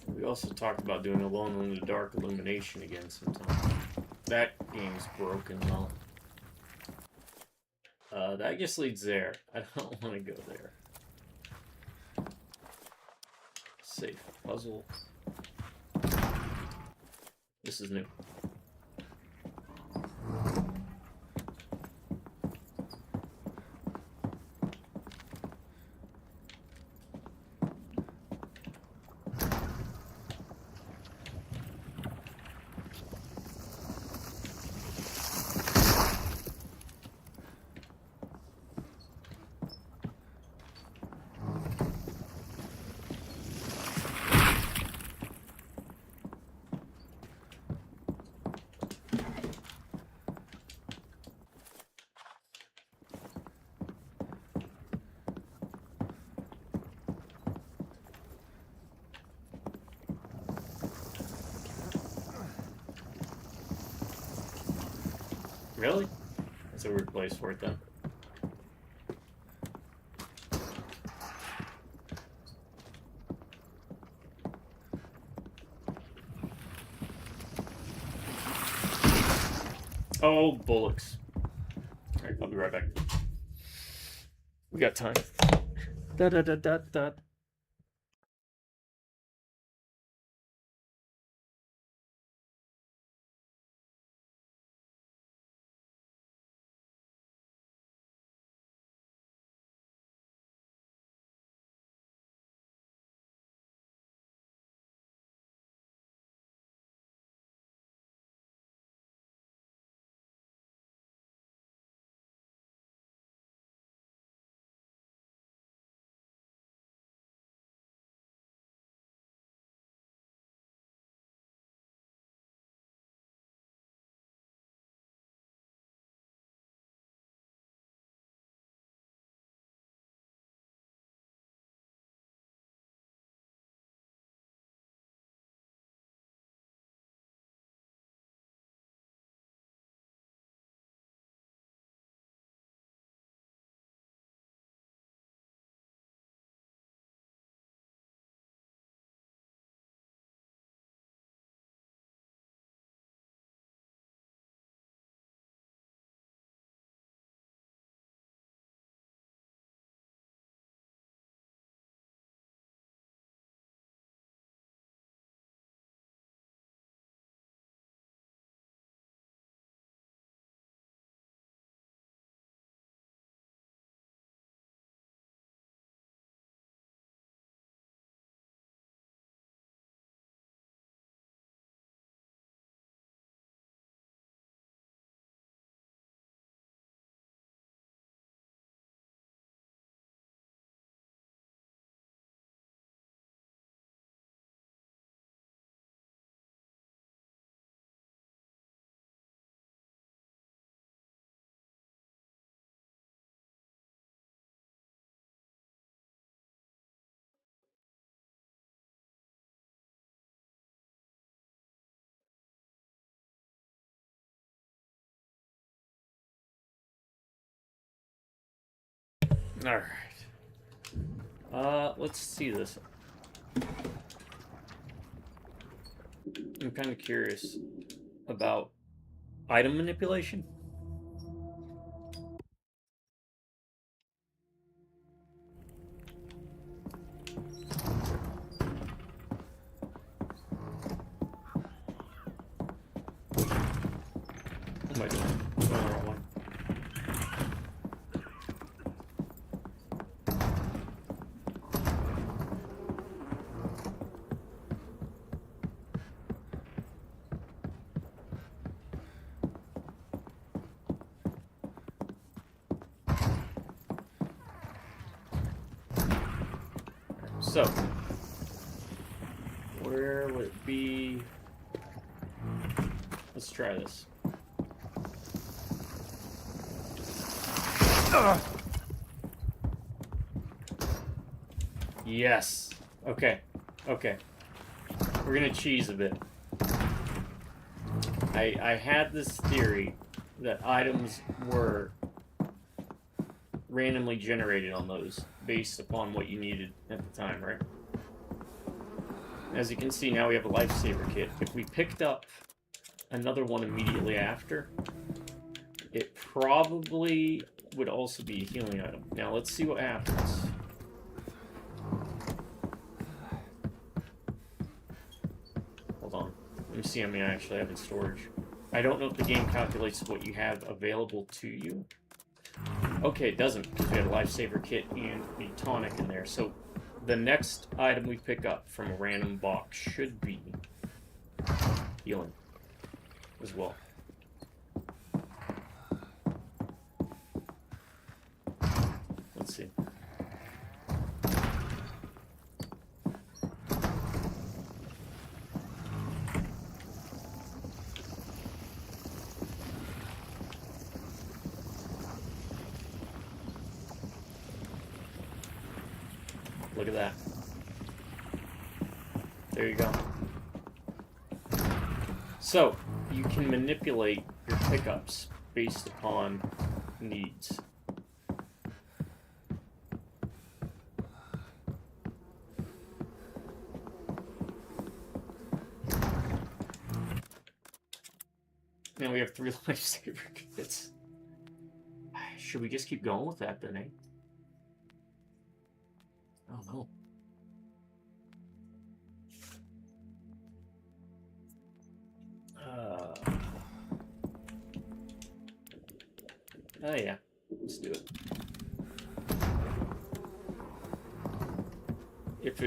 We also talked about doing Alone in the Dark Illumination again sometime. That game's broken, though. That just leads there. I don't want to go there. Safe puzzle. This is new. Really? That's a weird place for it then. Oh, bullocks. Alright, I'll be right back. We got time. Da da da da da. Alright. Let's see this. I'm kind of curious about item manipulation. What am I doing? I'm going the wrong way. So, where would it be? Let's try this. Yes. Okay. Okay. We're gonna cheese a bit. I had this theory that items were randomly generated on those based upon what you needed at the time, right? As you can see, now we have a lifesaver kit. If we picked up another one immediately after, it probably would also be a healing item. Now let's see what happens. Hold on. Let me see how many I actually have in storage. I don't know if the game calculates what you have available to you. Okay, it doesn't, because we have a lifesaver kit and a tonic in there. So the next item we pick up from a random box should be healing as well. Let's see. Look at that. There you go. So, you can manipulate your pickups based upon needs. Now we have 3 lifesaver kits. Should we just keep going with that then, eh? I don't know. Oh yeah, let's do it. If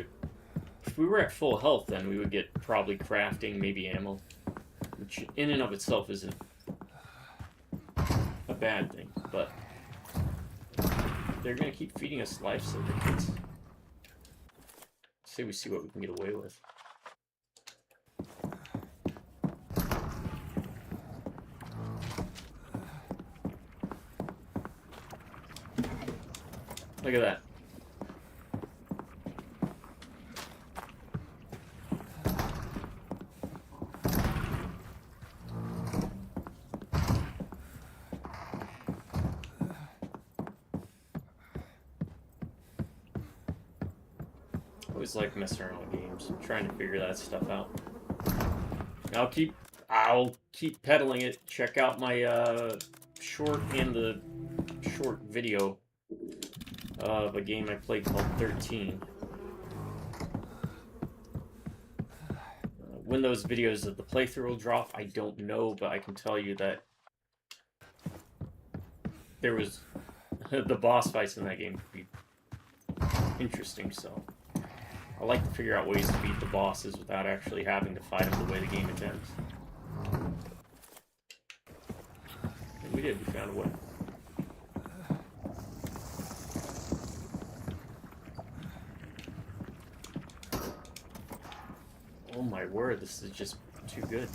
we were at full health, then we would get probably crafting, maybe ammo, which in and of itself isn't a bad thing, but they're gonna keep feeding us lifesaver kits. Say we see what we can get away with. Look at that. I always like messing around with games, trying to figure that stuff out. I'll keep peddling it. Check out my short and the short video of a game I played called 13. When those videos of the playthrough will drop, I don't know, but I can tell you that there was the boss fights in that game could be interesting, so I like to figure out ways to beat the bosses without actually having to fight them the way the game intends. And we did, we found a way. Oh my word, this is just too good.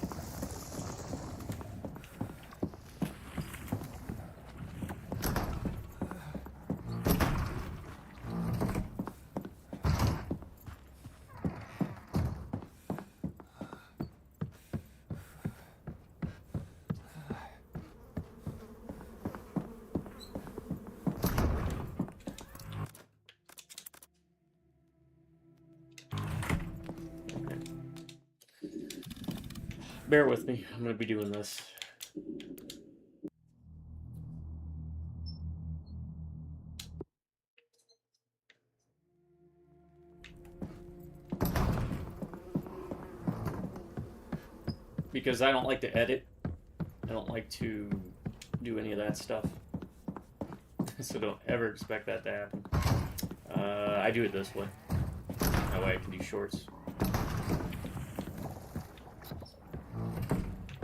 bear with me. I'm going to be doing this. Because I don't like to edit. I don't like to do any of that stuff. So don't ever expect that to happen. I do it this way. That way I can do shorts.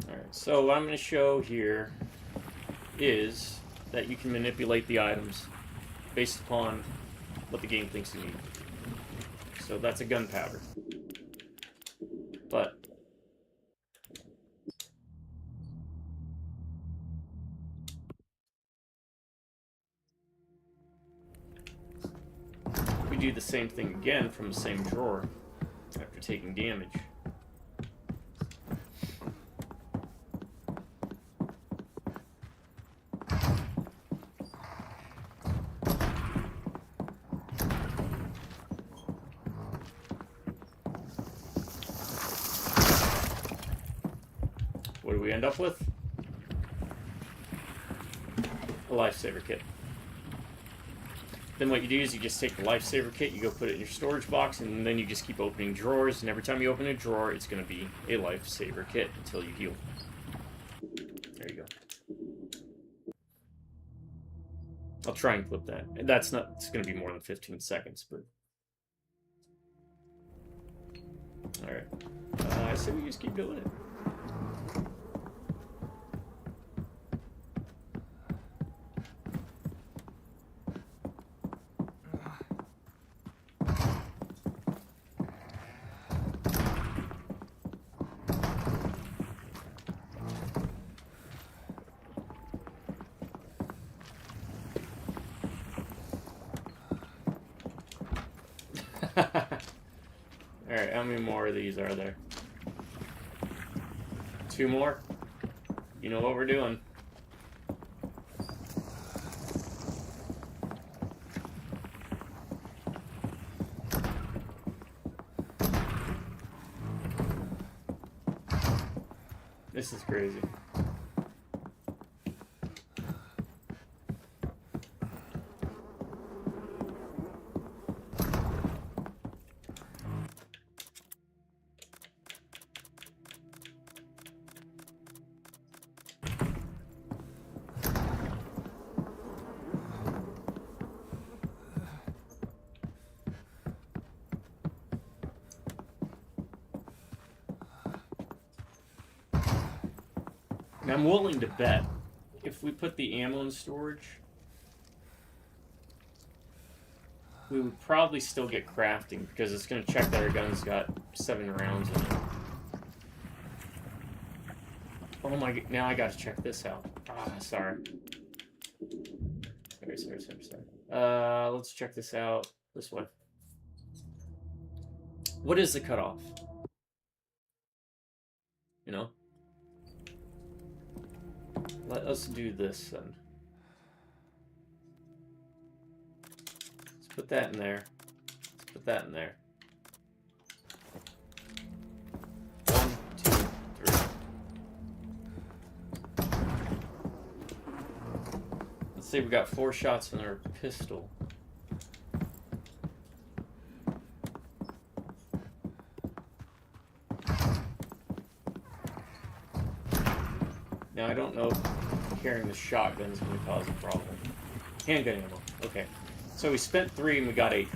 Alright, so what I'm going to show here is that you can manipulate the items based upon what the game thinks you need. So that's a gunpowder. But we do the same thing again from the same drawer after taking damage. What do we end up with? A lifesaver kit. Then what you do is you just take the lifesaver kit, you go put it in your storage box, and then you just keep opening drawers, and every time you open a drawer, it's going to be a lifesaver kit until you heal. There you go. I'll try and clip that. And that's not, it's going to be more than 15 seconds, but... Alright. I say we just keep doing it. Alright, how many more of these are there? 2 more? You know what we're doing. This is crazy. Now, I'm willing to bet if we put the ammo in storage, we would probably still get crafting because it's going to check that our gun's got 7 rounds in it. Oh my, now I got to check this out. Ah, sorry. Sorry. Let's check this out this way. What is the cutoff? You know? Let us do this then. Let's put that in there. Let's put that in there. 1, 2, 3. Let's say we got 4 shots in our pistol. Now, I don't know if carrying the shotgun is going to cause a problem. Handgun ammo. Okay. So we spent 3 and we got 8.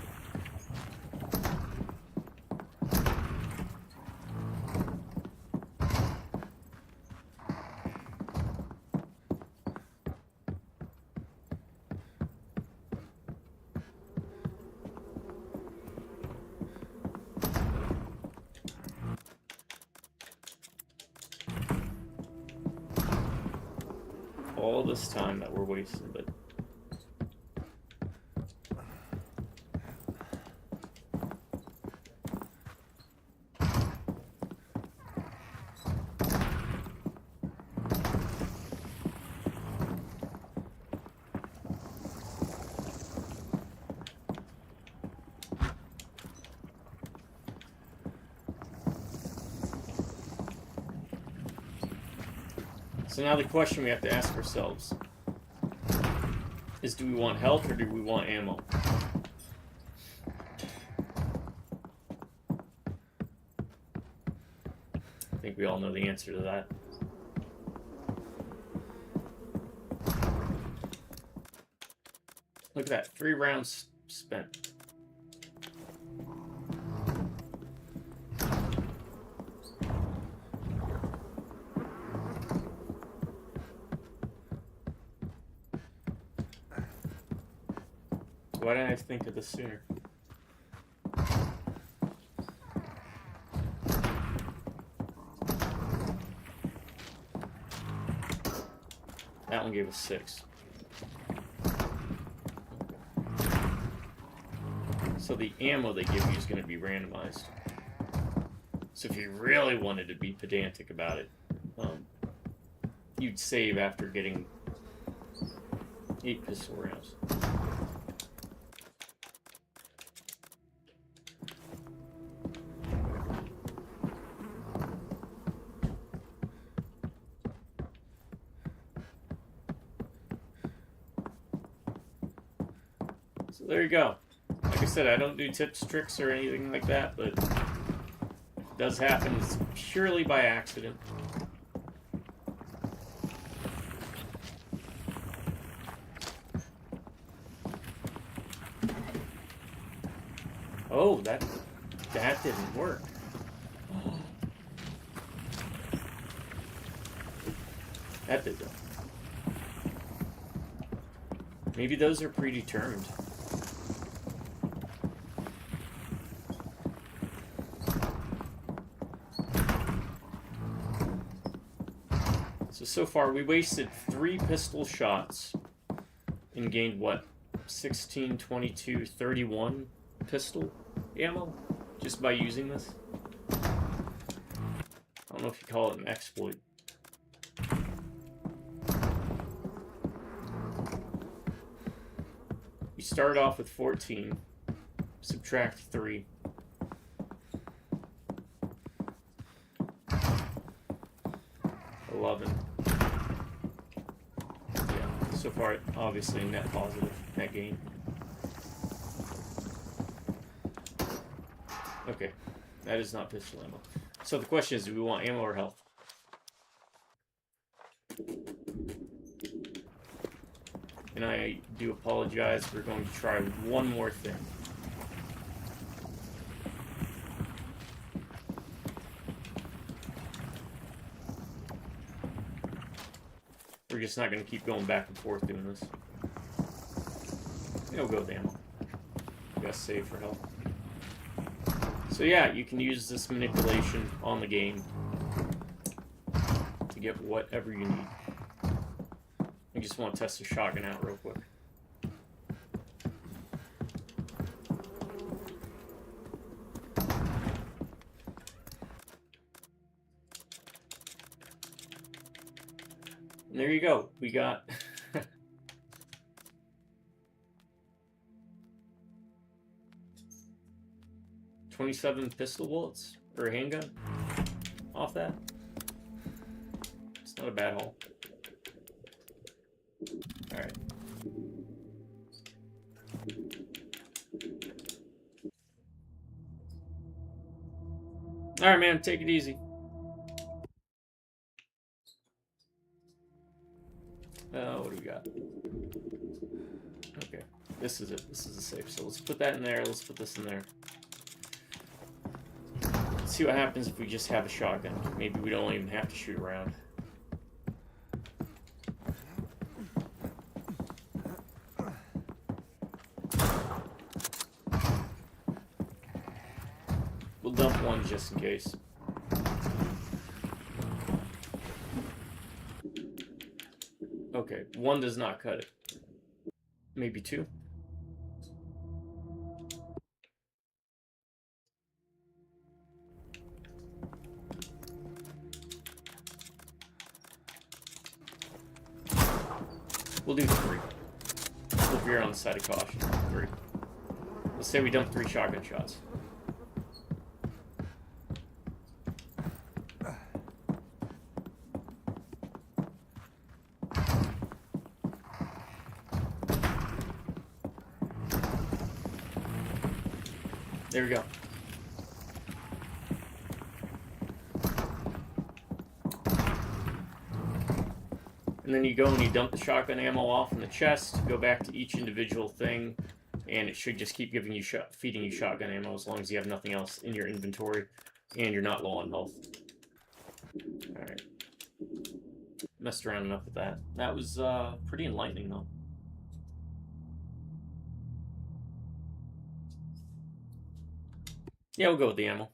All this time that we're wasting, but So now the question we have to ask ourselves is, do we want health or do we want ammo? I think we all know the answer to that. Look at that, 3 rounds spent. Why didn't I think of this sooner? That one gave us 6. So the ammo they give you is going to be randomized. So if you really wanted to be pedantic about it, you'd save after getting 8 pistol rounds. So there you go. Like I said, I don't do tips, tricks, or anything like that, but if it does happen, it's purely by accident. Oh, that didn't work. That did though. Maybe those are predetermined. So far we wasted 3 pistol shots and gained what? 16, 22, 31 pistol ammo just by using this. I don't know if you call it an exploit. You start off with 14, subtract 3. So far, obviously, net positive, net gain. Okay, that is not pistol ammo. So the question is, do we want ammo or health? And I do apologize, we're going to try one more thing. We're just not going to keep going back and forth doing this. We'll go with ammo. Gotta save for health. So yeah, you can use this manipulation on the game to get whatever you need. I just want to test the shotgun out real quick. And there you go. We got 27 pistol bullets or a handgun off that. It's not a bad haul. Alright. Alright, man, take it easy. What do we got? Okay, this is it. This is a safe. So let's put that in there. Let's put this in there. Let's see what happens if we just have a shotgun. Maybe we don't even have to shoot around. We'll dump one just in case. Okay, 1 does not cut it. Maybe 2. We'll do 3. We'll veer on the side of caution. 3. Let's say we dump 3 shotgun shots. There we go. And then you go and you dump the shotgun ammo off in the chest, go back to each individual thing, and it should just keep giving you feeding you shotgun ammo as long as you have nothing else in your inventory and you're not low on health. Alright. Messed around enough with that. That was pretty enlightening, though. Yeah, we'll go with the ammo.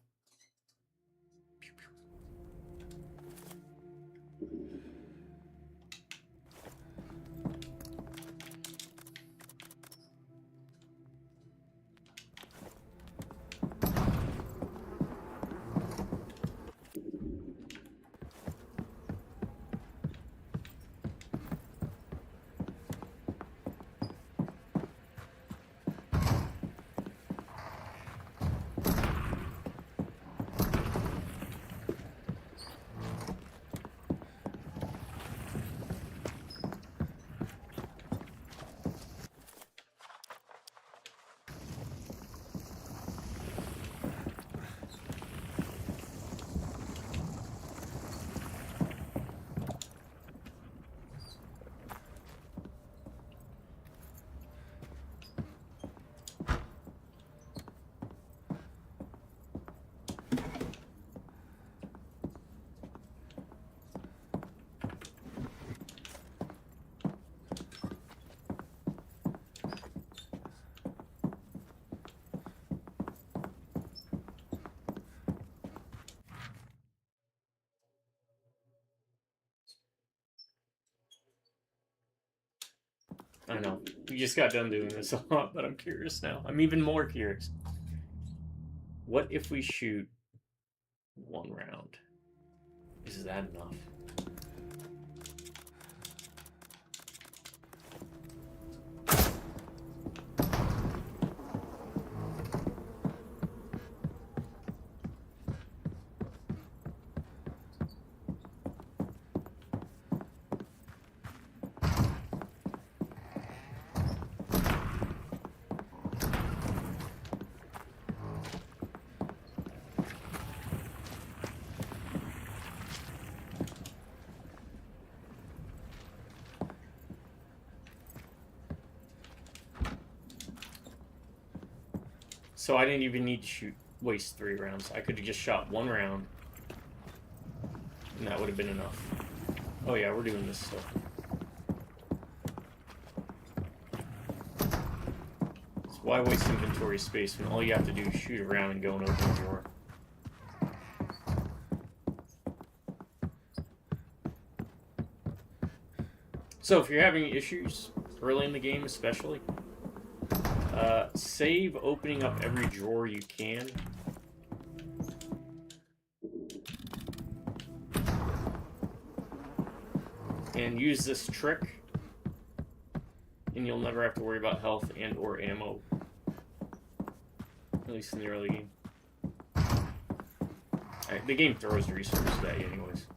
I know. We just got done doing this a lot, but I'm curious now. I'm even more curious. What if we shoot one round? Is that enough? So I didn't even need to waste 3 rounds. I could have just shot 1 round, and that would have been enough. Oh yeah, we're doing this still. So why waste inventory space when all you have to do is shoot around and go and open the door? So if you're having issues early in the game especially, save opening up every drawer you can. And use this trick, and you'll never have to worry about health and or ammo. At least in the early game. Alright, the game throws resources at you anyways.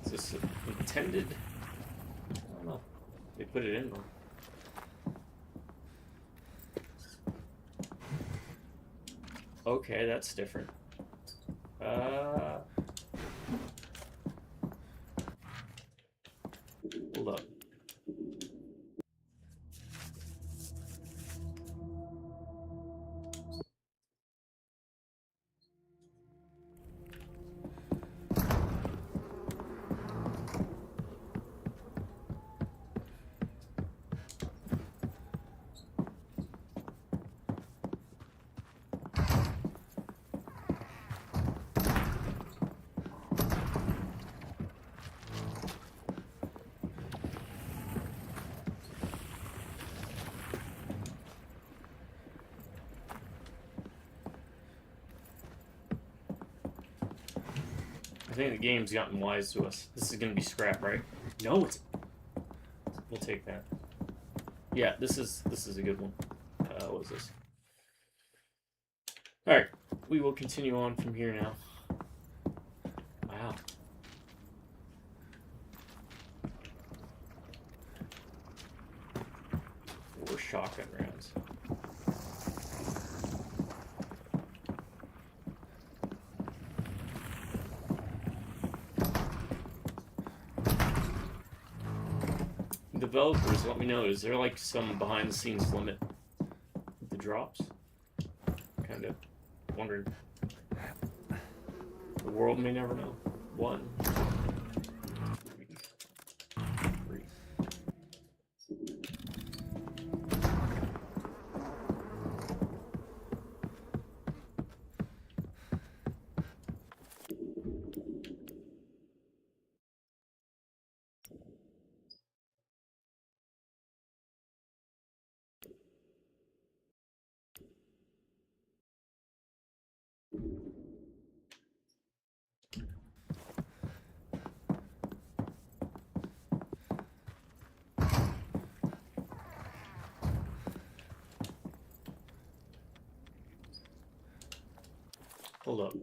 Is this intended? I don't know. They put it in though. Okay, that's different. Hold up. I think the game's gotten wise to us. This is gonna be scrap, right? No, it's... We'll take that. Yeah, this is a good one. What is this? Alright, we will continue on from here now. Wow. shotgun rounds. Developers, let me know. Is there like some behind-the-scenes limit with the drops? Kind of wondering. The world may never know. 1, 2, 3. Hold up.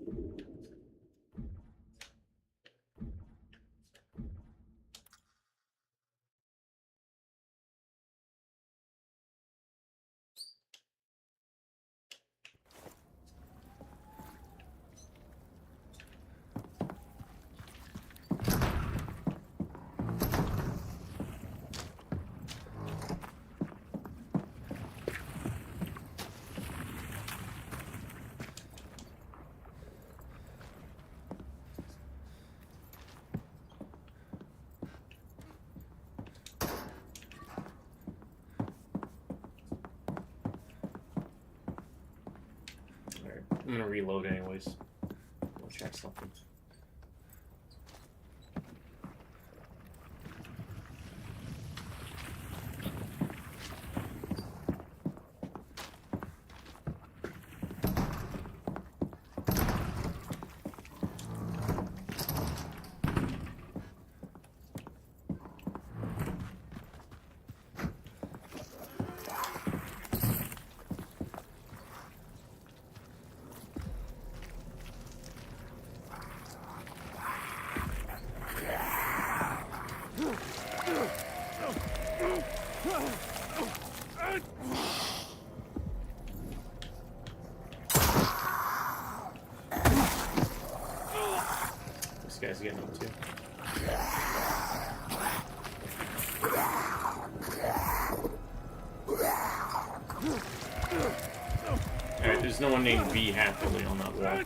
Alright, I'm gonna reload anyways. I'll check something. This guy's getting up too. Alright, there's no one named B happily on that wall.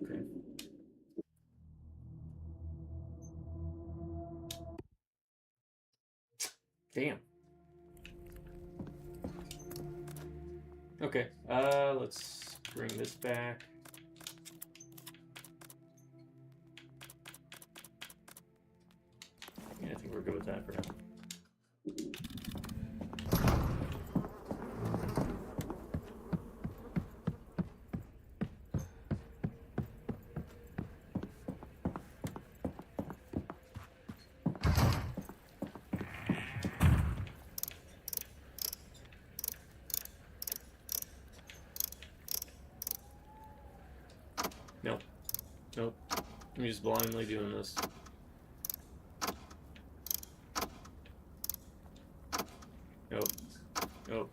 Okay. Damn. Okay, let's bring this back. Yeah, I think we're good with that for now. Nope. Nope. I'm just blindly doing this. Nope. Nope.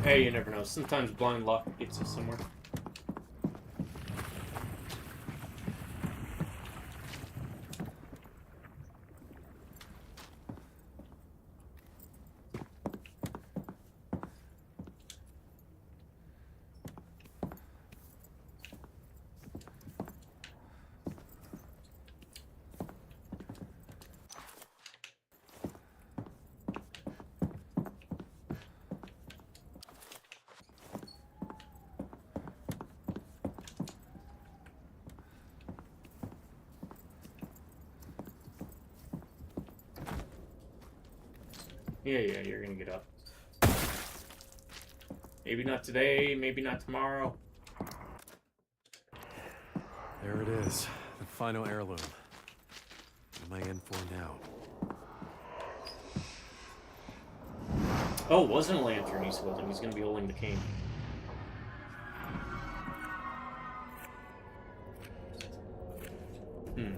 Hey, you never know. Sometimes blind luck gets you somewhere. Yeah, you're gonna get up. Maybe not today, maybe not tomorrow. There it is, the final heirloom. What am I in for now? Oh, it wasn't a lantern he's holding. He's going to be holding the cane. Hmm.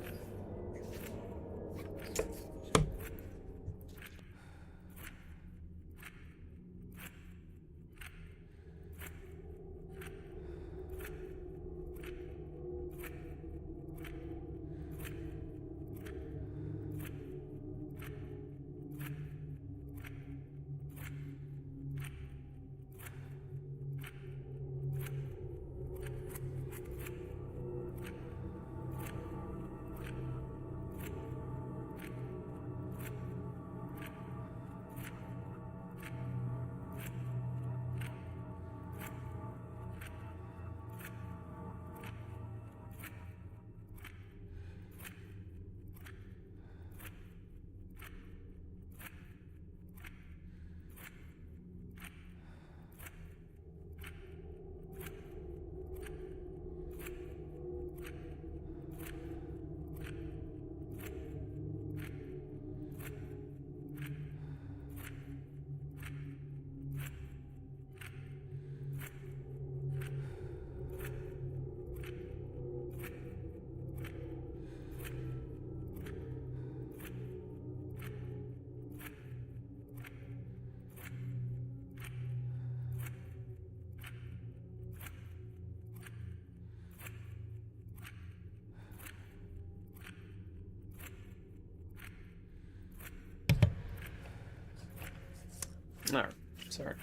Alright, sorry.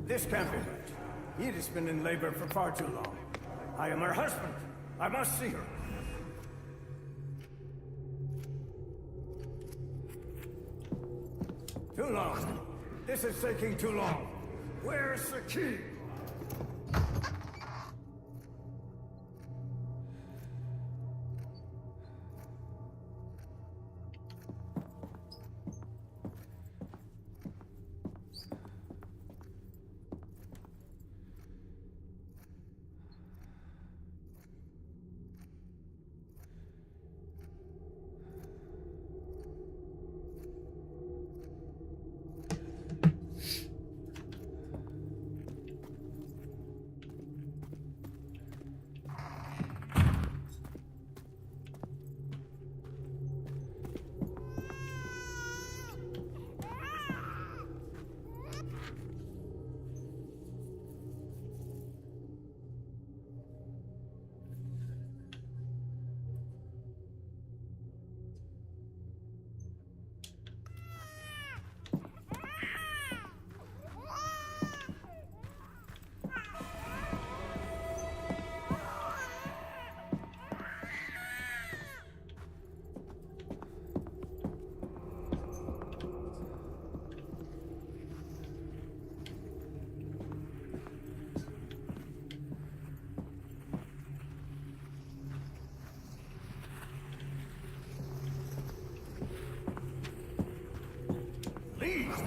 This can't be right. Edith has been in labor for far too long. I am her husband. I must see her. Too long. This is taking too long. Where's the key?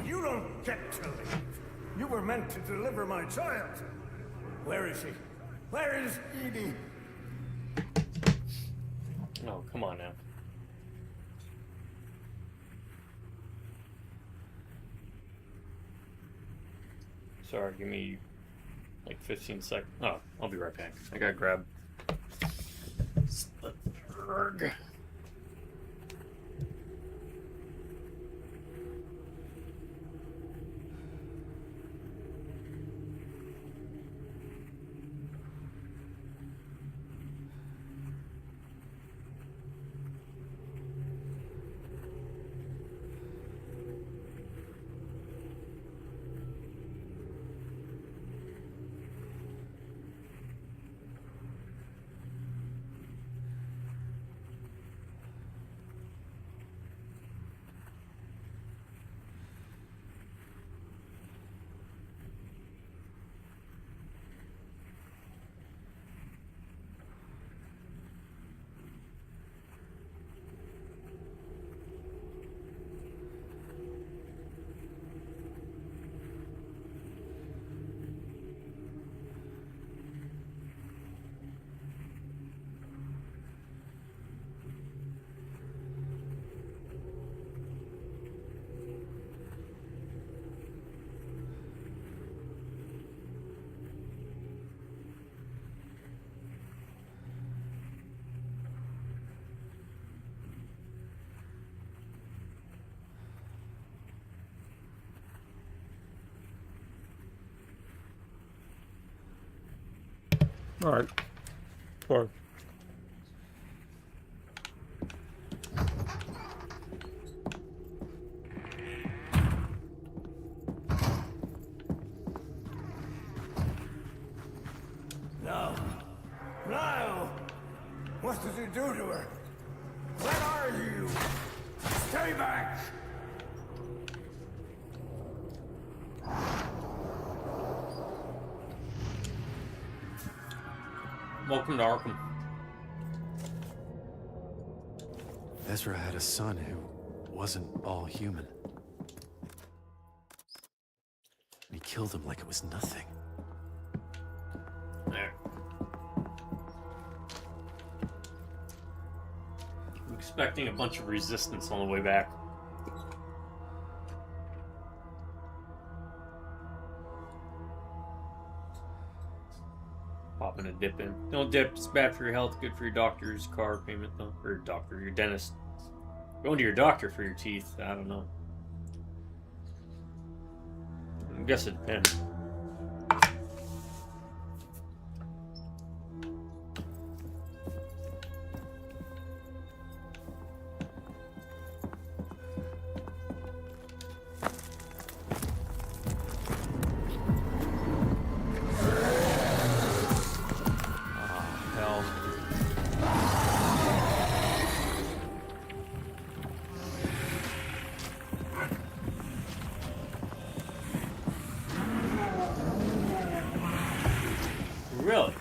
You don't get to leave. You were meant to deliver my child. Where is she? Where is Edie? Oh, come on now. Sorry, give me like 15 seconds. Oh, I'll be right back. I gotta grab the berg. Alright. Sorry. No. No! What did you do to her? Where are you? Stay back! Welcome to Arkham. Ezra had a son who wasn't all human. He killed him like it was nothing. There. I'm expecting a bunch of resistance on the way back. Popping a dip in. Don't dip, it's bad for your health, good for your doctor's car payment though. Or your doctor, your dentist. Going to your doctor for your teeth, I don't know. I guess it depends. Really?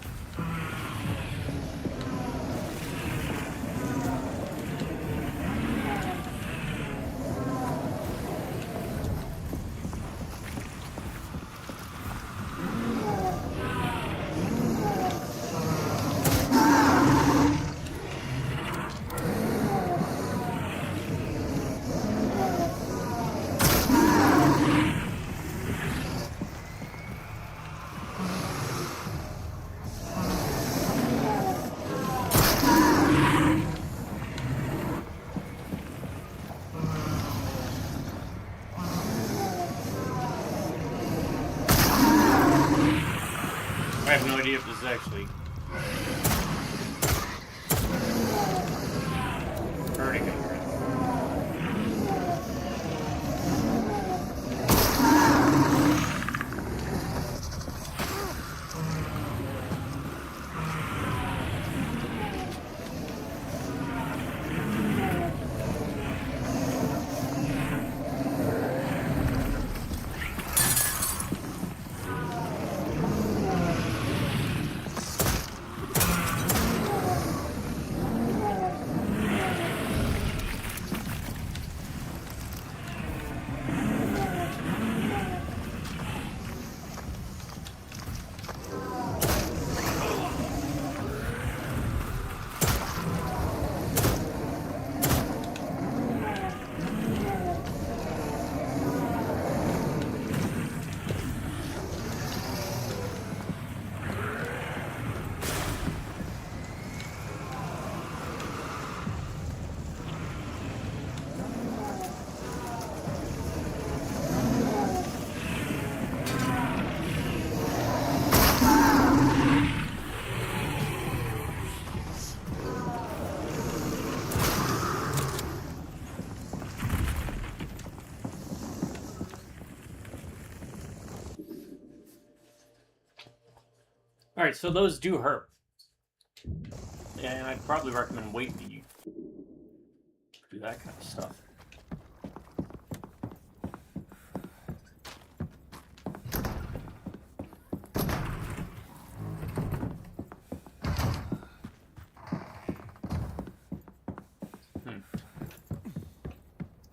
I have no idea if this is actually hurting him. Alright, so those do hurt. And I'd probably recommend waiting to do that kind of stuff.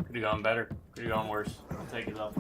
Could have gone better. Could have gone worse. I'll take it though.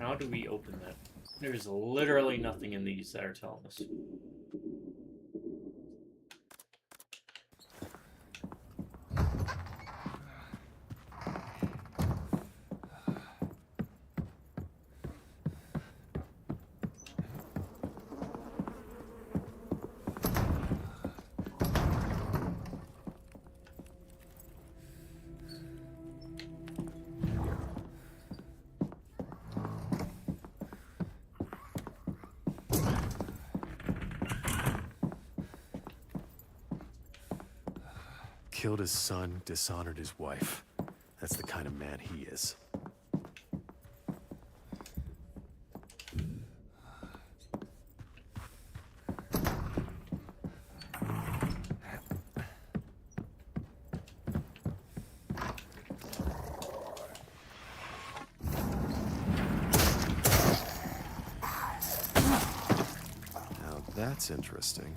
How do we open that? There's literally nothing in these that are telling us. Killed his son, dishonored his wife. That's the kind of man he is. Now that's interesting.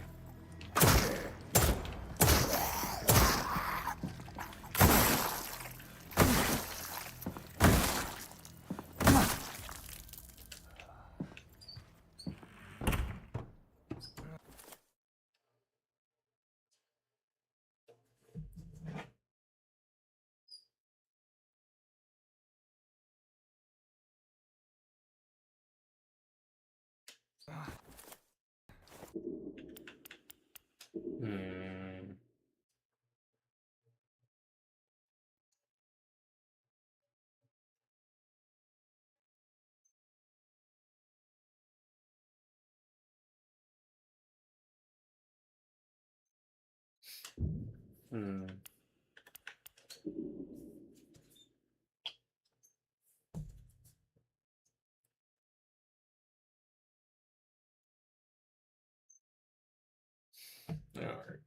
Hmm. Hmm. All right.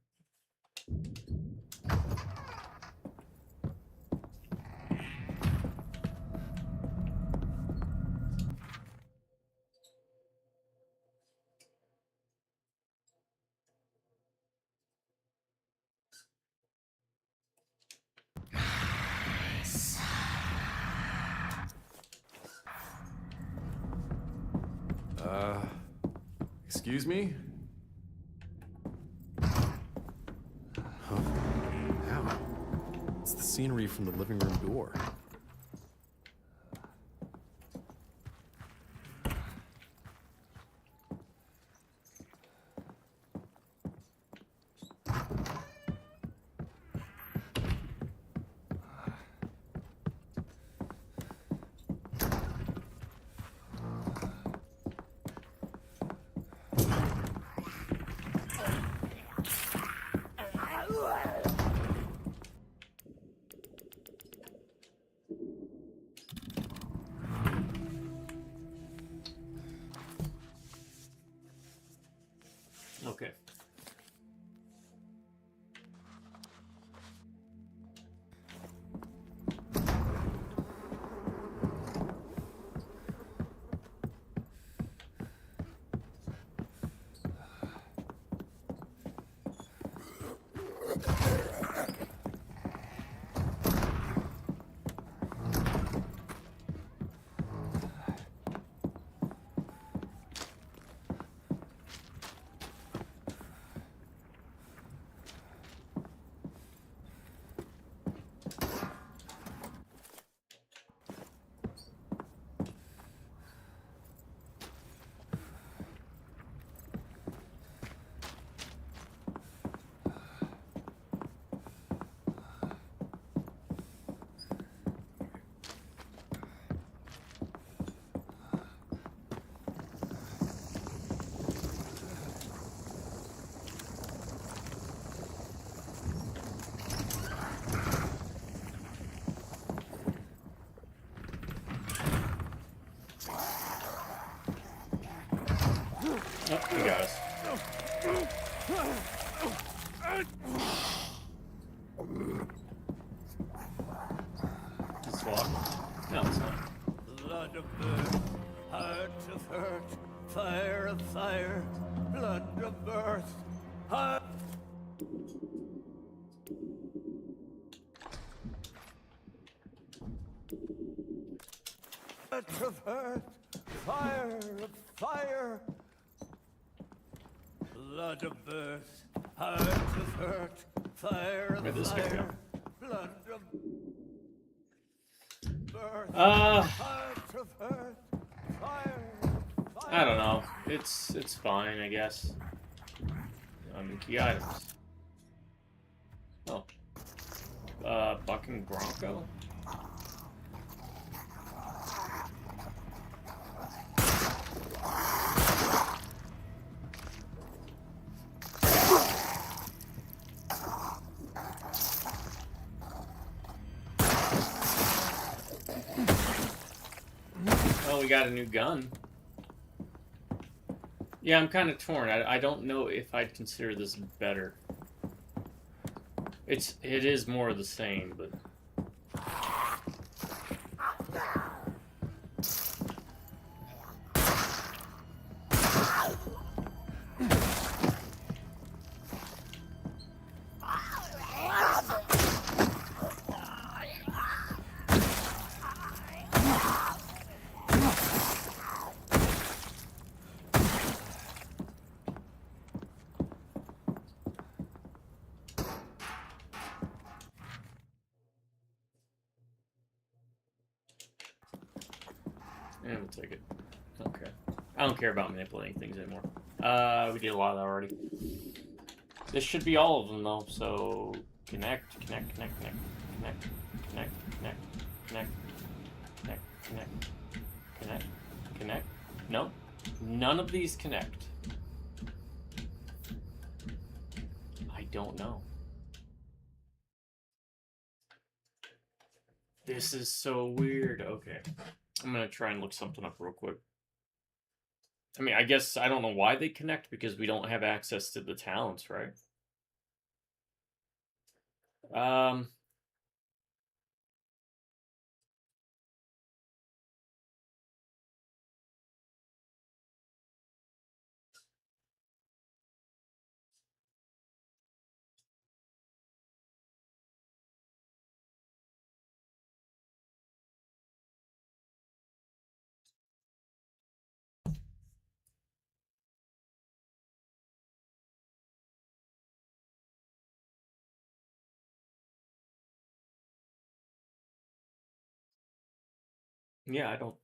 Excuse me? Huh? How? It's the scenery from the living room door. Okay. Oh, you got us. Just walk. No, it's not. Blood of earth, heart of hurt, fire of fire, blood of earth, heart. Earth of earth, fire of fire. Blood of earth, heart of earth, fire Where'd of this guy go? fire. Blood of earth, heart of earth, fire of fire. I don't know. It's fine, I guess. Key items. Oh. Bucking Bronco? Oh, we got a new gun. Yeah, I'm kind of torn. I don't know if I'd consider this better. It is more of the same, but... Yeah, we'll take it. Okay. I don't care about manipulating things anymore. We did a lot of that already. This should be all of them, though, so... Connect, connect, connect, connect, connect, connect, connect, connect, connect, connect, connect, connect. No. None of these connect. I don't know. This is so weird. Okay. I'm gonna try and look something up real quick. I mean, I guess I don't know why they connect because we don't have access to the talents, right? Yeah, I don't.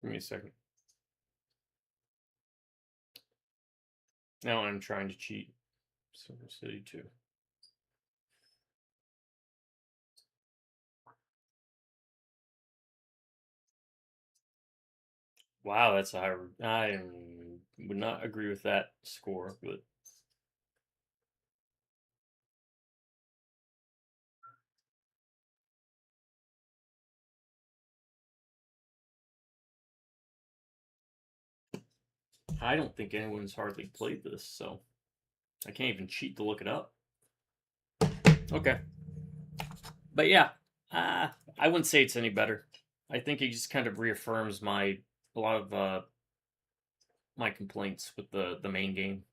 Give me a second. Now I'm trying to cheat. Silver City 2. Wow, that's a high. I would not agree with that score, but I don't think anyone's hardly played this, so I can't even cheat to look it up. Okay. But yeah, I wouldn't say it's any better. I think it just kind of reaffirms a lot of my complaints with the main game.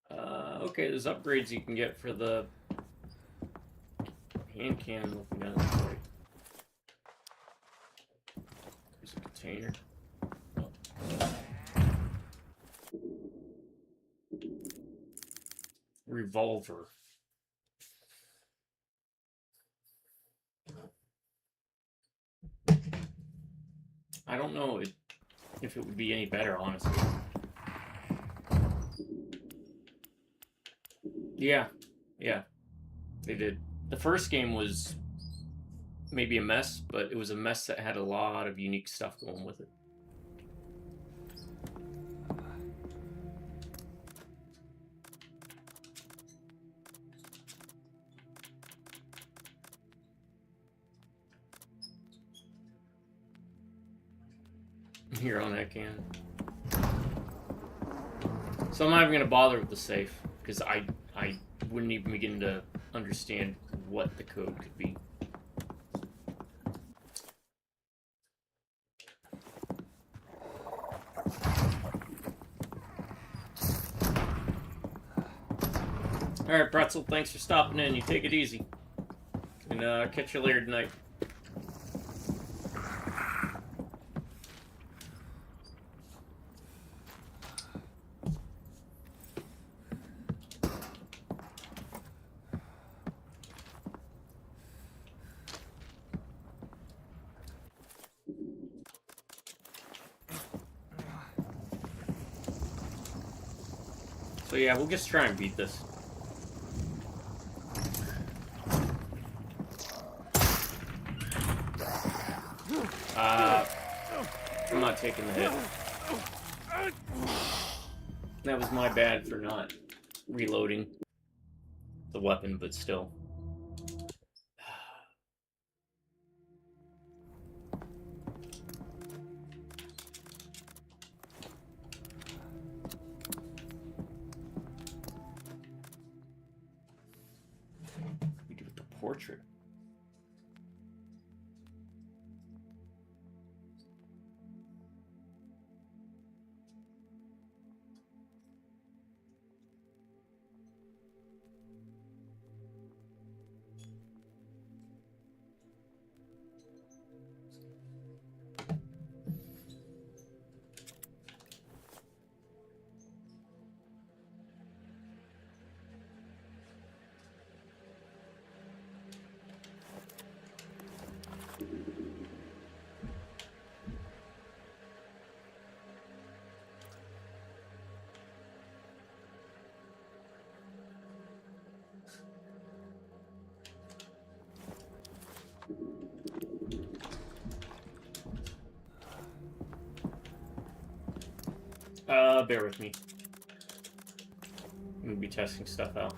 Okay, there's upgrades you can get for the hand cannon looking gun. Right. There's a container. Revolver. I don't know if it would be any better, honestly. Yeah, they did. The first game was maybe a mess, but it was a mess that had a lot of unique stuff going with it. Here on that can. So I'm not even going to bother with the safe, because I wouldn't even begin to understand what the code could be. Alright, Pretzel, thanks for stopping in. You take it easy. And catch you later tonight. So yeah, we'll just try and beat this. I'm not taking the hit. That was my bad for not reloading the weapon, but still. We do with the portrait. Bear with me. I'm gonna be testing stuff out.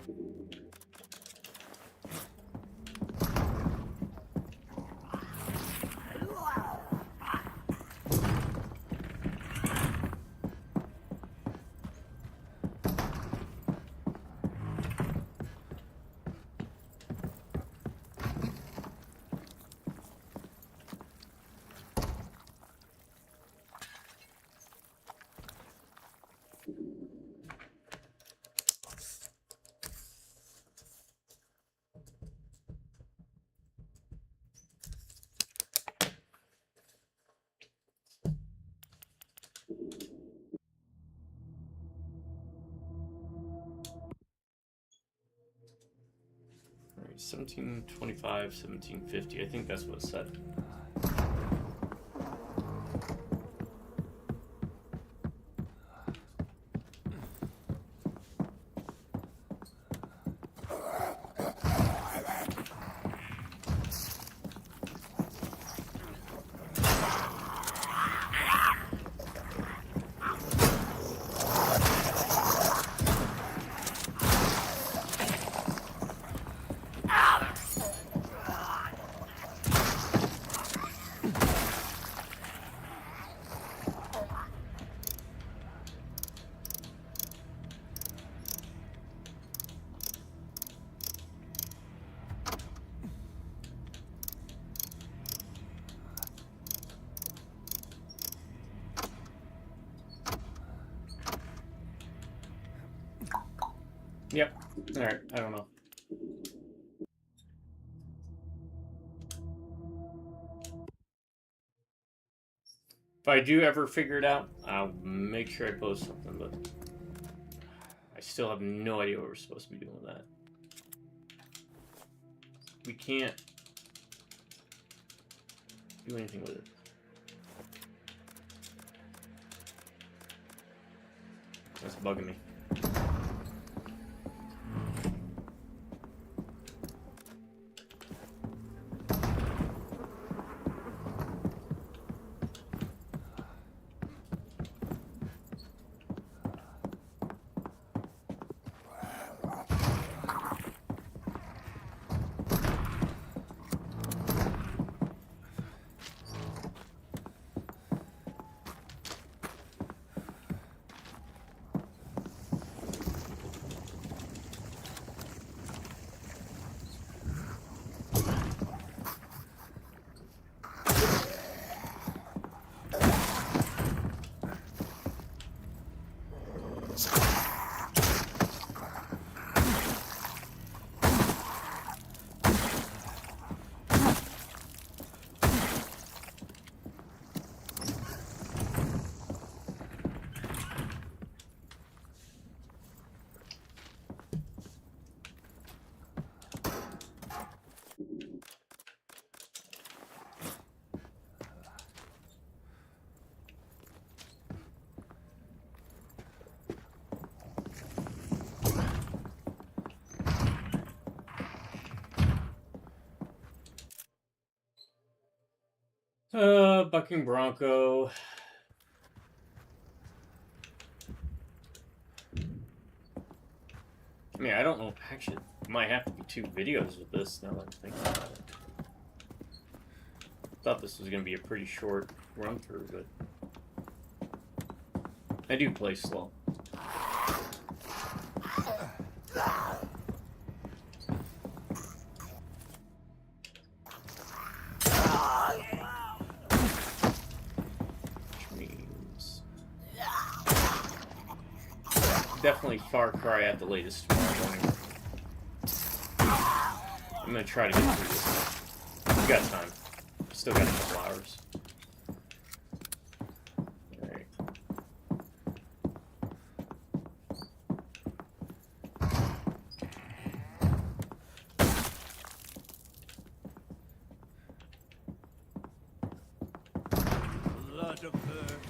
Alright, 1725, 1750. I think that's what it said. Yep. Alright, I don't know. If I do ever figure it out, I'll make sure I post something, but I still have no idea what we're supposed to be doing with that. We can't do anything with it. That's bugging me. Bucking Bronco. I mean, I don't know. Actually, it might have to be 2 videos of this now that I'm thinking about it. Thought this was going to be a pretty short run through, but I do play slow. Which means definitely Far Cry at the latest tomorrow morning. I'm going to try to get through this. We got time. Still got a couple hours. Alright. Blood of earth,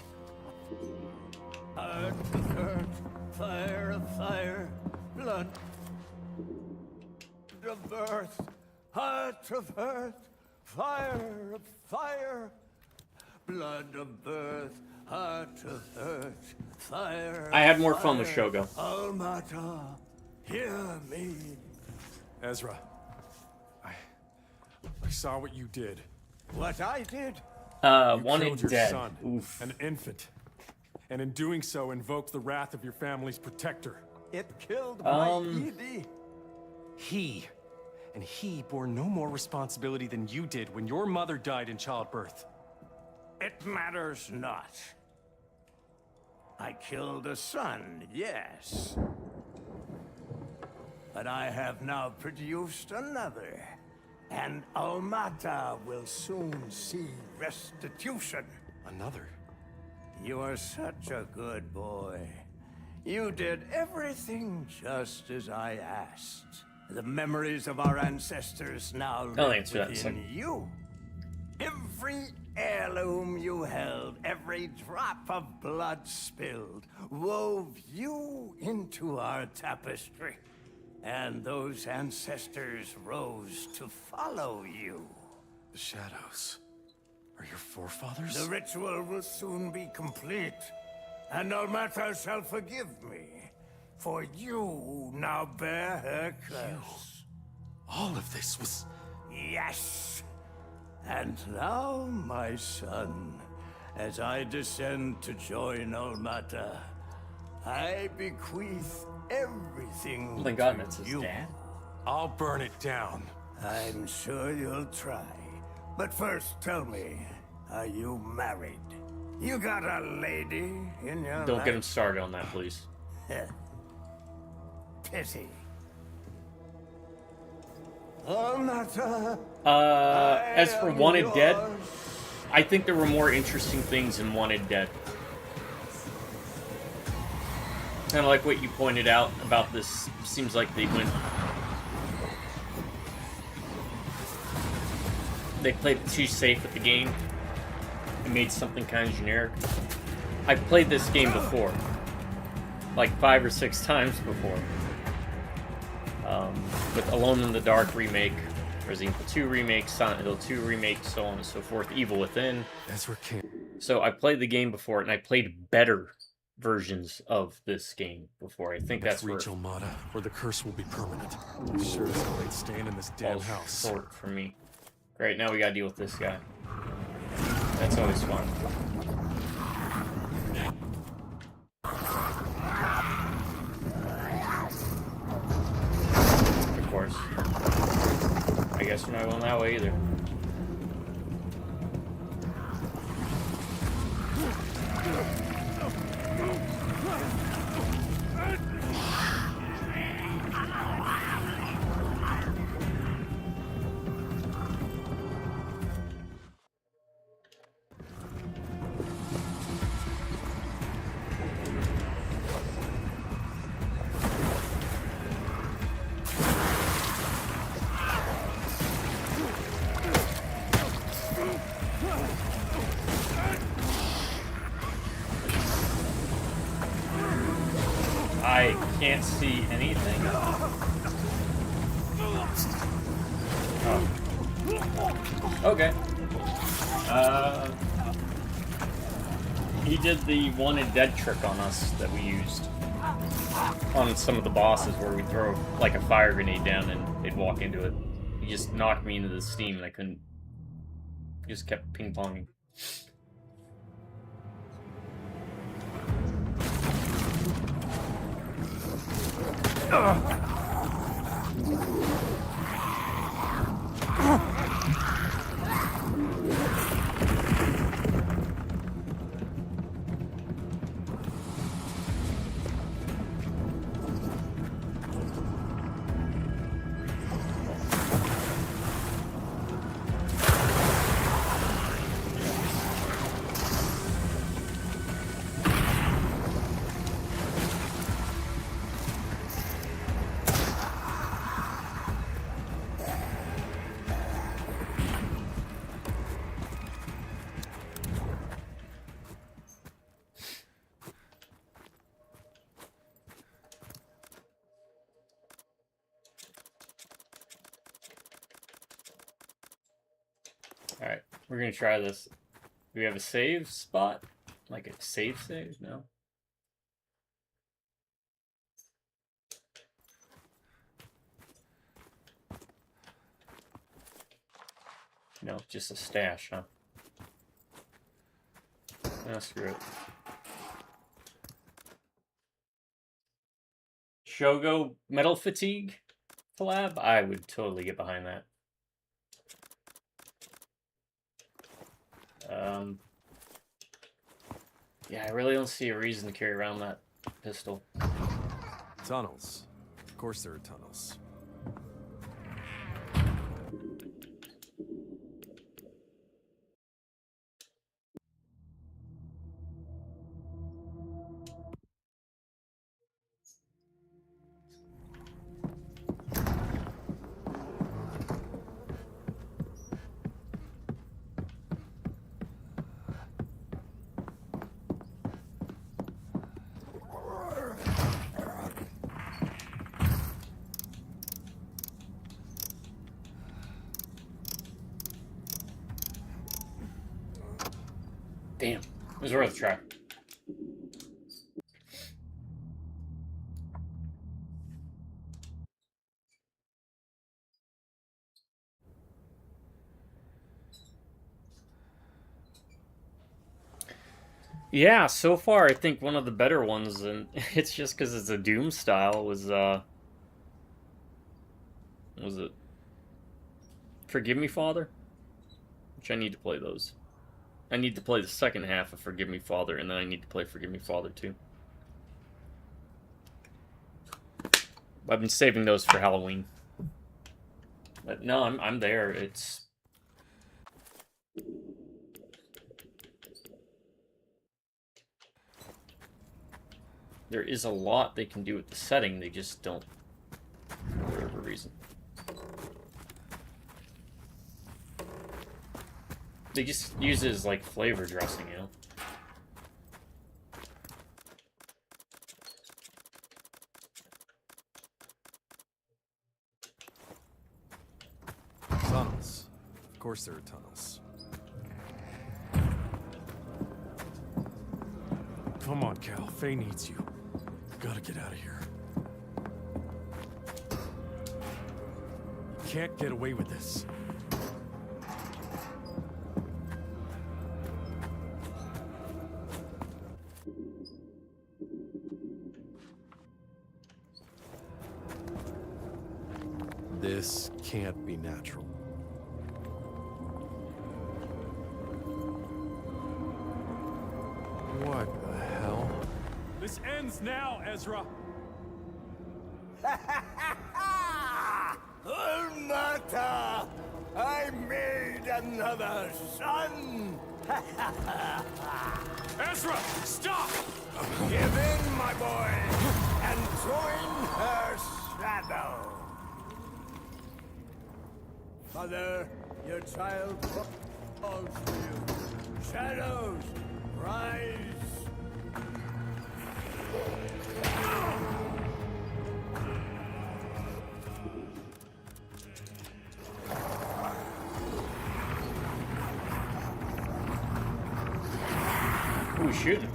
earth of earth, fire of fire, blood of earth, heart of earth, fire of fire, blood of earth, heart of earth, fire. I had more fun with Shogo. Almata, hear me. Ezra, I saw what you did. What I did? You Wanted killed your dead. son, Oof. an infant, and in doing so invoked the wrath of your family's protector. It killed my Edie. He bore no more responsibility than you did when your mother died in childbirth. It matters not. I killed a son, yes. But I have now produced another. And Almata will soon see restitution. Another? You are such a good boy. You did everything just as I asked. The memories of our ancestors now I'll live answer that in a within second. you. Every heirloom you held, every drop of blood spilled, wove you into our tapestry. And those ancestors rose to follow you. The shadows are your forefathers? The ritual will soon be complete, and Almata shall forgive me, for you now bear her curse. All of this was... Yes. And now, my son, as I descend to join Almata, I bequeath everything Oh my god, to that's his you. dad? I'll burn it down. I'm sure you'll try. But first, tell me, are you married? You got a lady in your Don't life? get him started on that, please. Pity. Almata, As for I am Wanted Dead, yours. I think there were more interesting things in Wanted Dead. Kind of like what you pointed out about this. Seems like they played it too safe with the game and made something kind of generic. I've played this game before, like 5 or 6 times before, with Alone in the Dark remake, Resident Evil 2 remake, Silent Hill 2 remake, so on and so forth, Evil Within. Ezra can't. So I played the game before, and I played better versions of this game before. I think that's where reach Almata, or the curse will be permanent. Sure as hell ain't staying in this it damn falls house. short for me. Great, now we gotta deal with this guy. That's always fun. Of course. I guess we're not going that way either. I can't see anything. Oh. Okay. He did the wanted dead trick on us that we used on some of the bosses where we throw like a fire grenade down and they'd walk into it. He just knocked me into the steam and I couldn't. He just kept ping-ponging. Alright, we're gonna try this. Do we have a save spot? Like a save? No? No, just a stash, huh? No, screw it. Shogo Metal Fatigue collab? I would totally get behind that. Yeah, I really don't see a reason to carry around that pistol. Tunnels. Of course there are tunnels. Damn, it was worth a try. Yeah, so far I think one of the better ones, and it's just because it's a Doom style, was it Forgive Me Father? Which I need to play those. I need to play the second half of Forgive Me Father, and then I need to play Forgive Me Father too. I've been saving those for Halloween. But no, I'm there. It's... There is a lot they can do with the setting, they just don't, for whatever reason. They just use it as, like, flavor dressing, you know? Tunnels. Of course there are tunnels. Come on, Cal. Faye needs you. Gotta get out of here. You can't get away with this. This can't be natural. What the hell? This ends now, Ezra. Ulmata! I made another son! Ezra, stop! Give in, my boy, and join her shadow. Mother, your child calls to you. Shadows, rise. Who was shooting?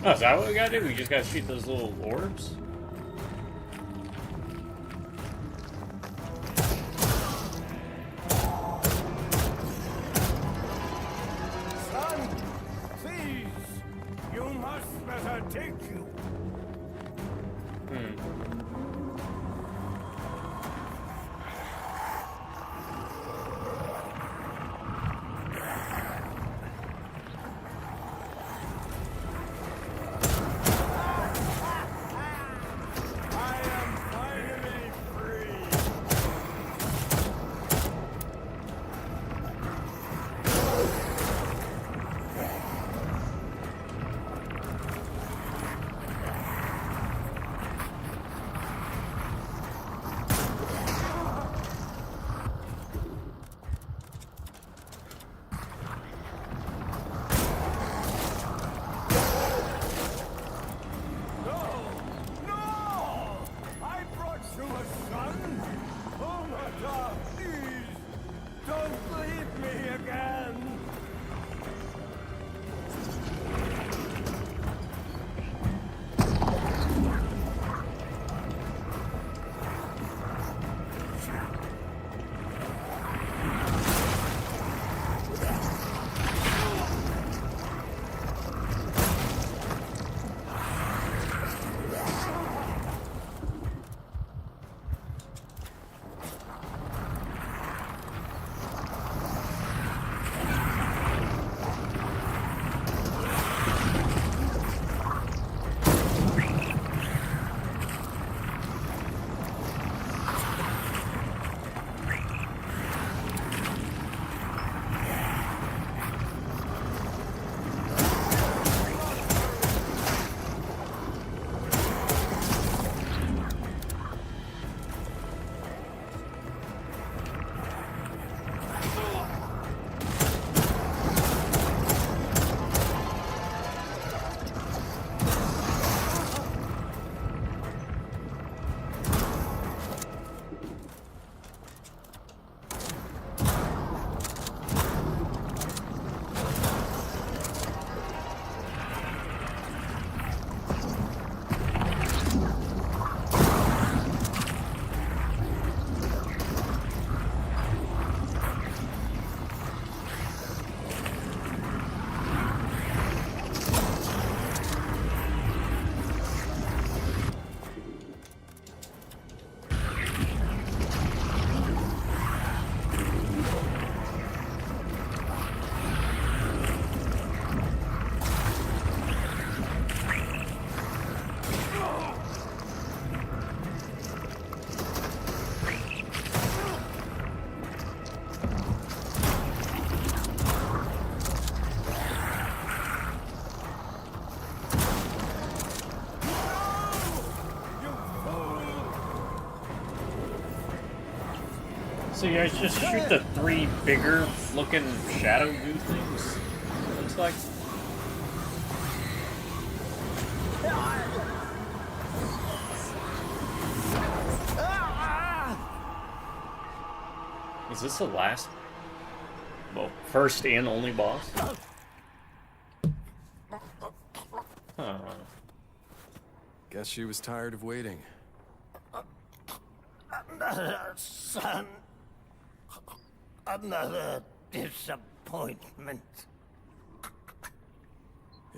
Oh, is that what we gotta do? We just gotta shoot those little orbs? Son, please, you must let her take you. I am finally free. No! I brought you a son! Oh my God, please! Don't leave me again! So you guys just shoot the three bigger looking shadow goo things, it looks like? Is this the last, well, first and only boss? Huh. Guess she was tired of waiting. Another son. Another disappointment.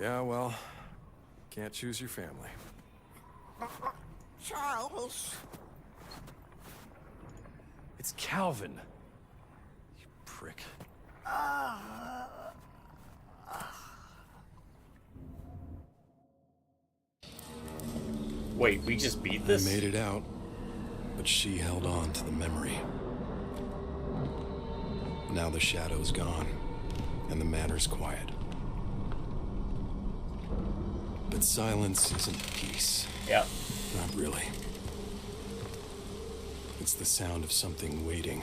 Yeah, well, can't choose your family. Charles. It's Calvin. You prick. Wait, we just beat I this? made it out, but she held on to the memory. Now the shadow's gone, and the manor's quiet. But silence isn't peace. Yeah. Not really. It's the sound of something waiting.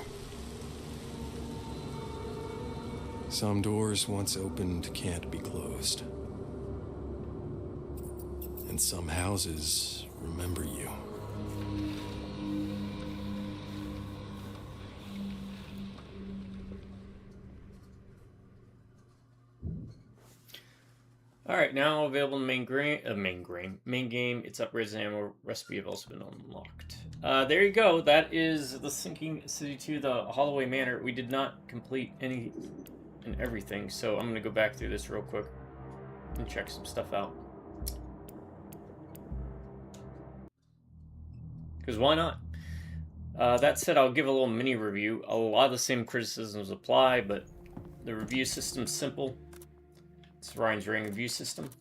Some doors once opened can't be closed. And some houses remember you. Alright, now available in main game. It's upgrades and ammo. Recipe have also been unlocked. There you go. That is the Sinking City 2, the Holloway Manor. We did not complete any and everything, so I'm going to go back through this real quick and check some stuff out. Because why not? That said, I'll give a little mini review. A lot of the same criticisms apply, but the review system's simple. It's Ryan's rating review system.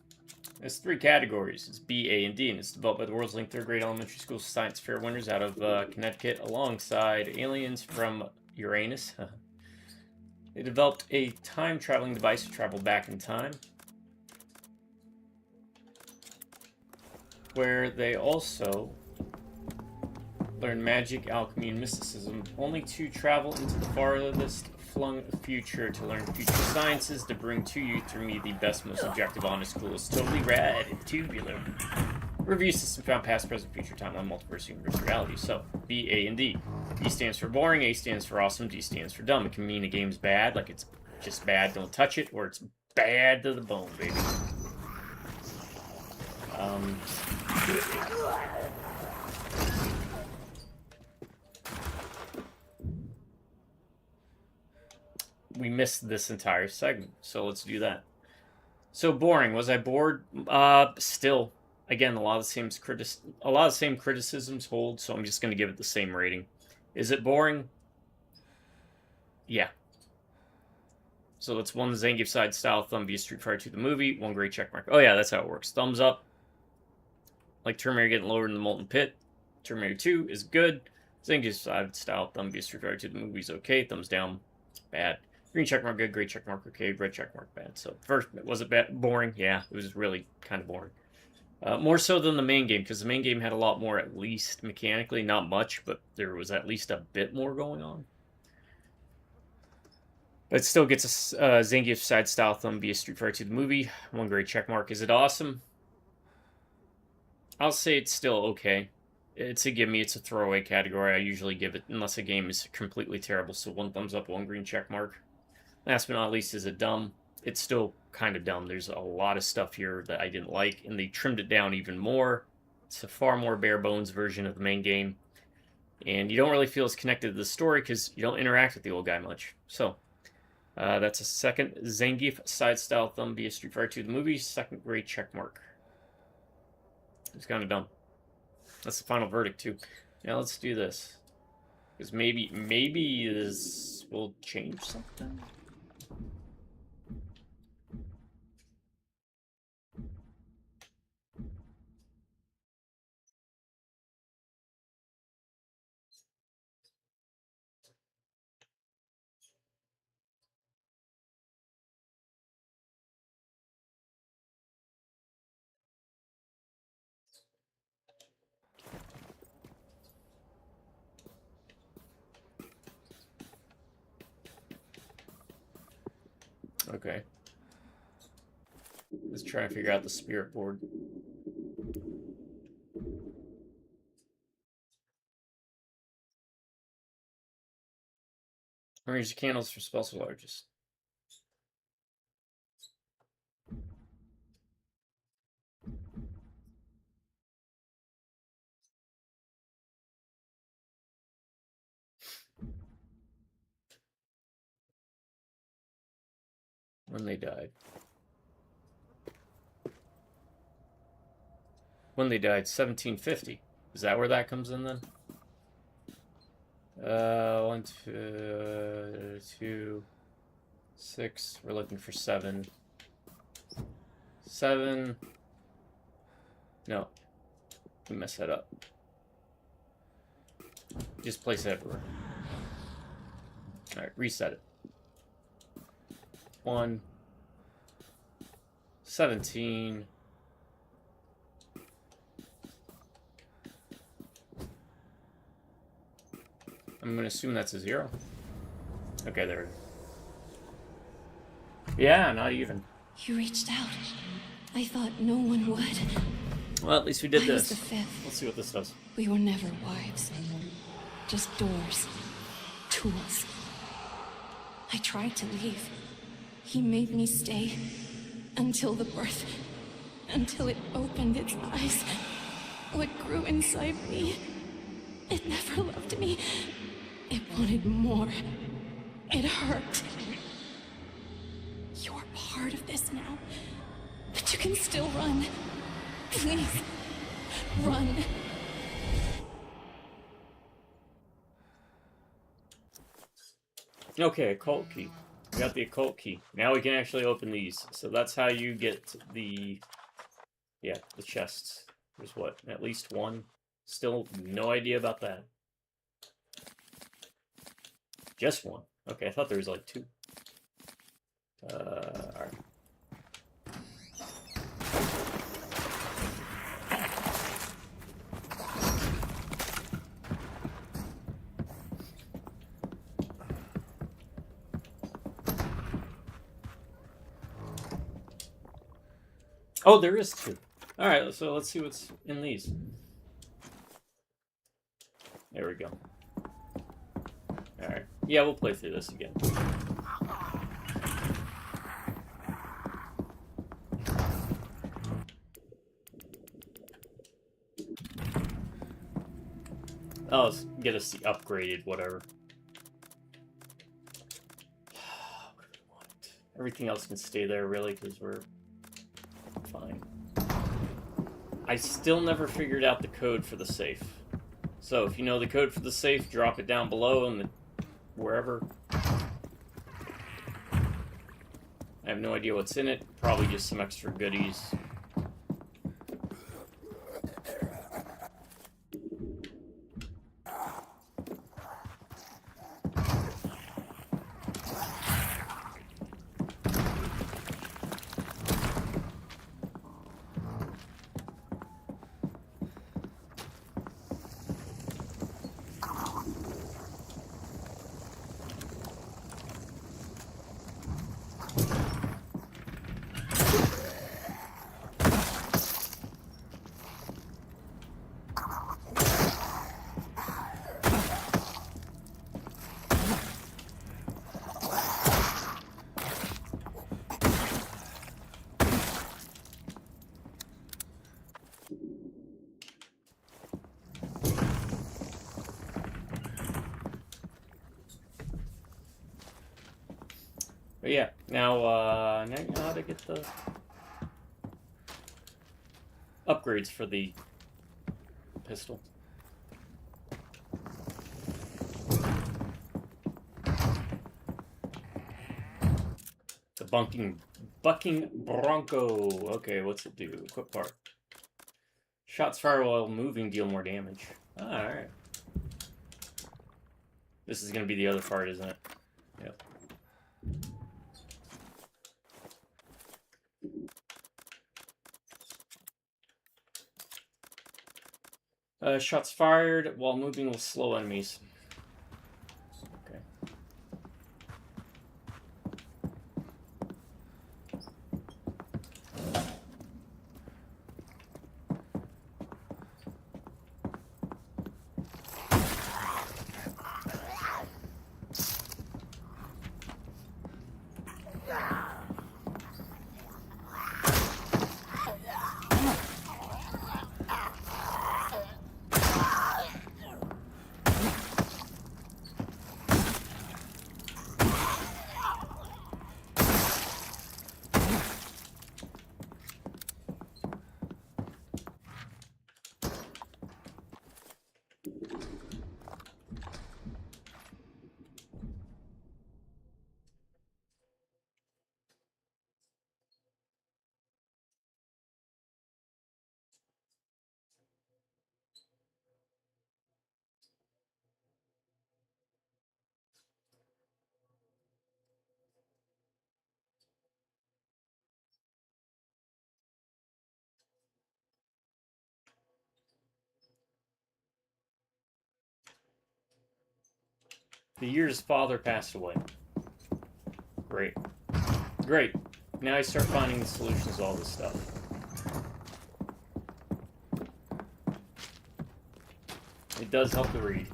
There's 3 categories. It's B, A, and D, and it's developed by the world's leading 3rd grade elementary school science fair winners out of Connecticut, alongside aliens from Uranus. They developed a time-traveling device to travel back in time, where they also learn magic, alchemy, and mysticism, only to travel into the farthest flung future to learn future sciences to bring to you through me the best, most objective, honest, coolest, totally rad, and tubular review system found past, present, future, timeline, multiverse, universe, reality. So, B, A, and D. B stands for boring, A stands for awesome, D stands for dumb. It can mean a game's bad, like it's just bad, don't touch it, or it's bad to the bone, baby. We missed this entire segment, so let's do that. So boring. Was I bored? Still, again, a lot of the same criticisms hold, so I'm just going to give it the same rating. Is it boring? Yeah. So that's 1 Zangief side style thumb via Street Fighter 2 the movie, 1 great check mark. Oh yeah, that's how it works. Thumbs up. Like Terminator getting lowered in the molten pit. Terminator 2 is good. Zangief side style thumb via Street Fighter 2 the movie is okay. Thumbs down, bad. Green check mark good, great check mark okay, red check mark bad. So first, was it bad? Boring? Yeah, it was really kind of boring. More so than the main game, because the main game had a lot more, at least mechanically. Not much, but there was at least a bit more going on. But it still gets a Zangief side style thumb via Street Fighter 2 the movie. 1 great check mark. Is it awesome? I'll say it's still okay. It's a gimme. It's a throwaway category. I usually give it unless a game is completely terrible. So 1 thumbs up, 1 green check mark. Last but not least, is it dumb? It's still kind of dumb. There's a lot of stuff here that I didn't like, and they trimmed it down even more. It's a far more bare bones version of the main game, and you don't really feel as connected to the story because you don't interact with the old guy much. So that's a 2nd Zangief side style thumb via Street Fighter 2 the movie, 2nd grade check mark. It's kind of dumb. That's the final verdict too. Now let's do this, because maybe this will change something. Okay. Let's try and figure out the spirit board. Arrange the candles for spells the largest. When they died. When they died, 1750. Is that where that comes in then? 1, 1, 2, 6. We're looking for 7. 7. No. We messed that up. Just place it everywhere. Alright, reset it. 1. 17. I'm going to assume that's a 0. Okay, there it is. Yeah, not even. You reached out. I thought no one would. Well, at least we did I this. was the 5th. Let's see what this does. We were never wives. Just doors. Tools. I tried to leave. He made me stay. Until the birth. Until it opened its eyes. What grew inside me. It never loved me. It wanted more. It hurt. You're part of this now. But you can still run. Please. Run. Okay, occult key. We got the occult key. Now we can actually open these. So that's how you get the... Yeah, the chests. There's what? At least one? Still no idea about that. Just one. Okay, I thought there was like 2. Alright. Oh, there is 2. Alright, so let's see what's in these. There we go. Alright. Yeah, we'll play through this again. Oh, let's get us the upgraded whatever. What do we want? Everything else can stay there, really, because we're fine. I still never figured out the code for the safe. So if you know the code for the safe, drop it down below in the wherever. I have no idea what's in it. Probably just some extra goodies. But yeah, now you know how to get the upgrades for the pistol. The bucking bronco. Okay, what's it do? Equip part. Shots fired while moving deal more damage. Alright. This is gonna be the other part, isn't it? Yep. Shots fired while moving will slow enemies. Okay. The year his father passed away. Great. Great. Now I start finding the solutions to all this stuff. It does help to read.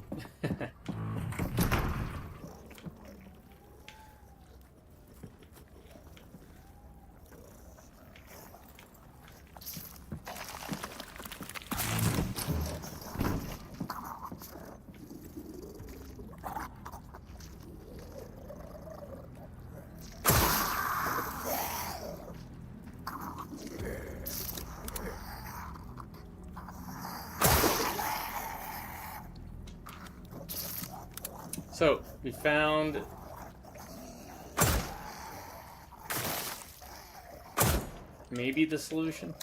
So, we found maybe the solution.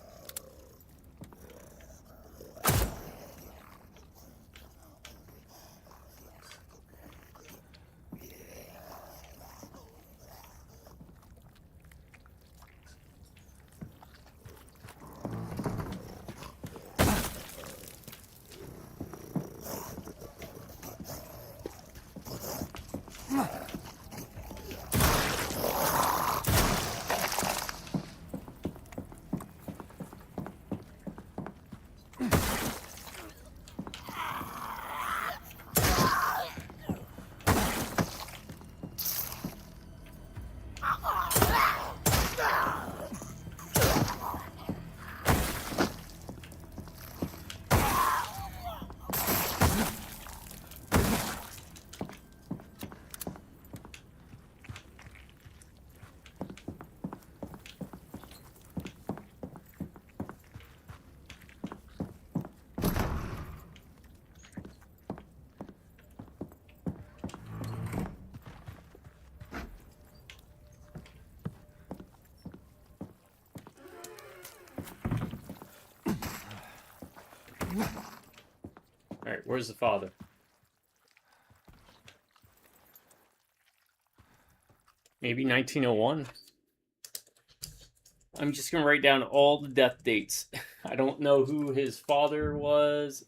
Alright, where's the father? Maybe 1901? I'm just gonna write down all the death dates. I don't know who his father was.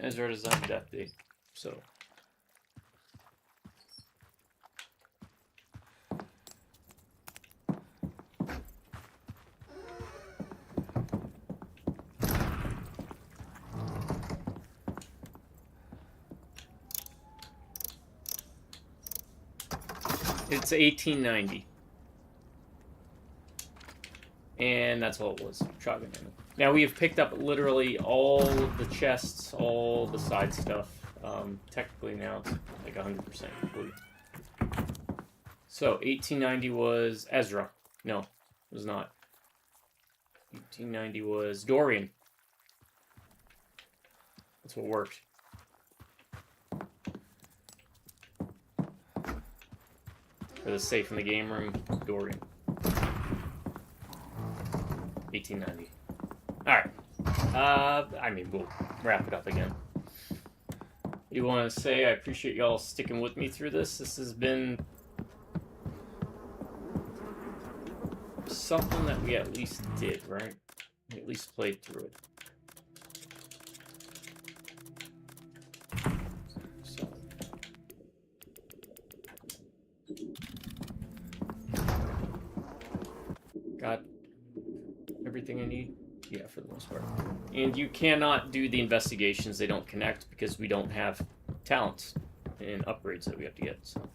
Ezra designed death date, so. It's 1890. And that's all it was. Shotgun ammo. Now we have picked up literally all of the chests, all the side stuff. Technically now it's like 100% complete. So 1890 was Ezra. No, it was not. 1890 was Dorian. That's what worked. For the safe in the game room, Dorian. 1890. Alright. I mean, we'll wrap it up again. You want to say I appreciate y'all sticking with me through this. This has been something that we at least did, right? We at least played through it. So. Got everything I need? Yeah, for the most part. And you cannot do the investigations. They don't connect because we don't have talents and upgrades that we have to get. So.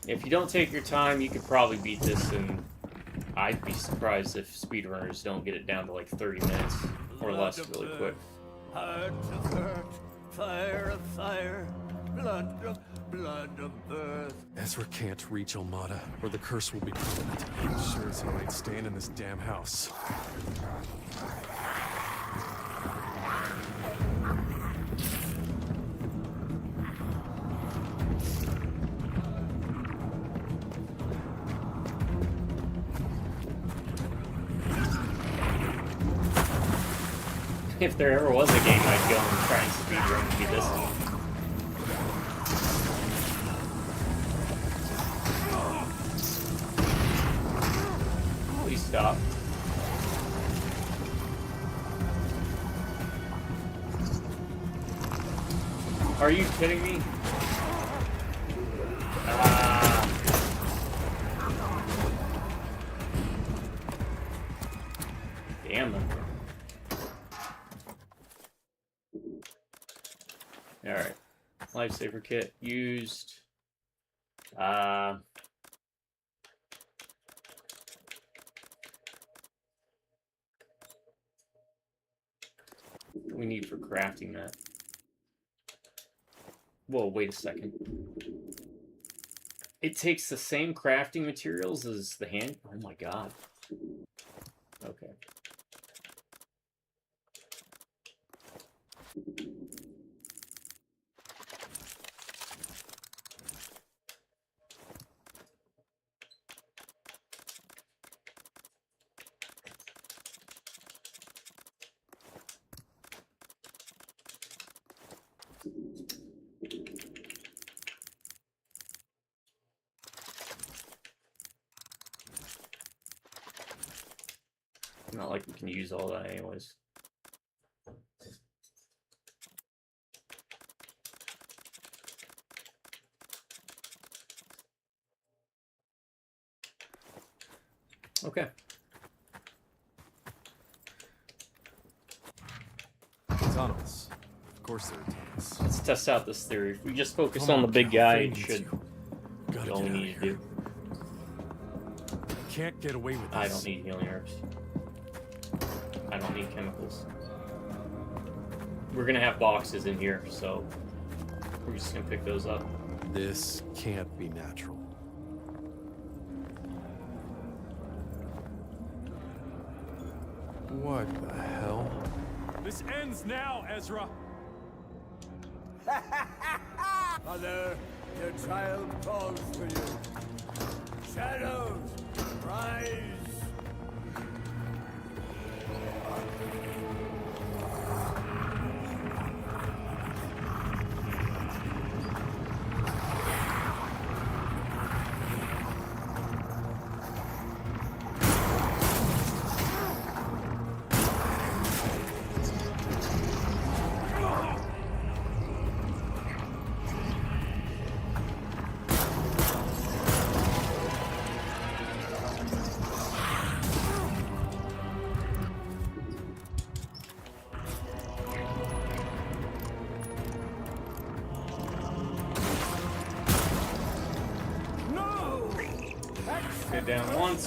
If you don't take your time, you could probably beat this, and I'd be surprised if speedrunners don't get it down to like 30 minutes or less really quick. Hard to third, Fire of fire, blood of birth. Ezra can't reach Almada, or the curse will be permanent. Sure as hell ain't staying in this damn house. If there ever was a game I'd go and try and speedrun, it'd be this one. Please stop. Are you kidding me? Damn them. Alright. Lifesaver kit used. We need for crafting that. Whoa, wait a second. It takes the same crafting materials as the hand? Oh my god. Okay. Not like we can use all that anyways. Okay. Tunnels. Of course there are tunnels. Let's test out this theory. If we just focus Come on the big Cal, guy, Faye it needs should you. be Gotta all we get out need of to here. do. Can't get away with this. I don't need healing herbs. I don't need chemicals. We're gonna have boxes in here, so we're just gonna pick those up. This can't be natural. What the hell? This ends now, Ezra. Mother, your child calls for you. Shadows, rise! Get down once.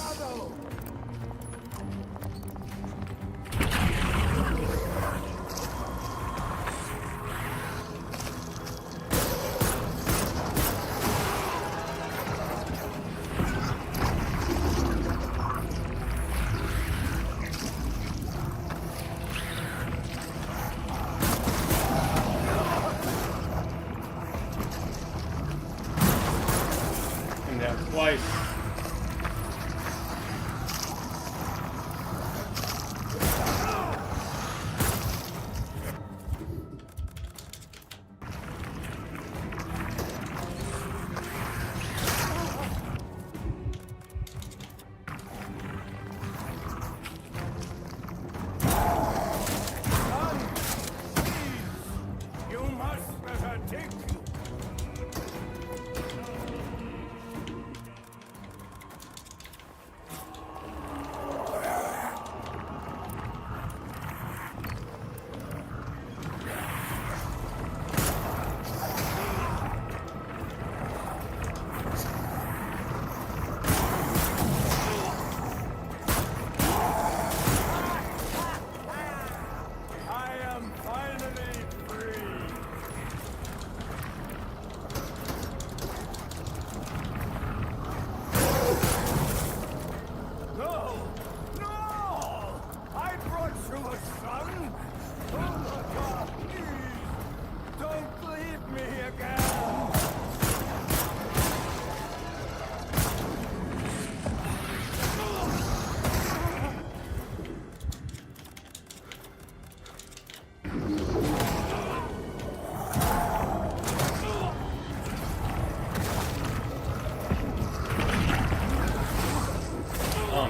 And down twice. You must let her take you.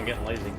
getting lazy.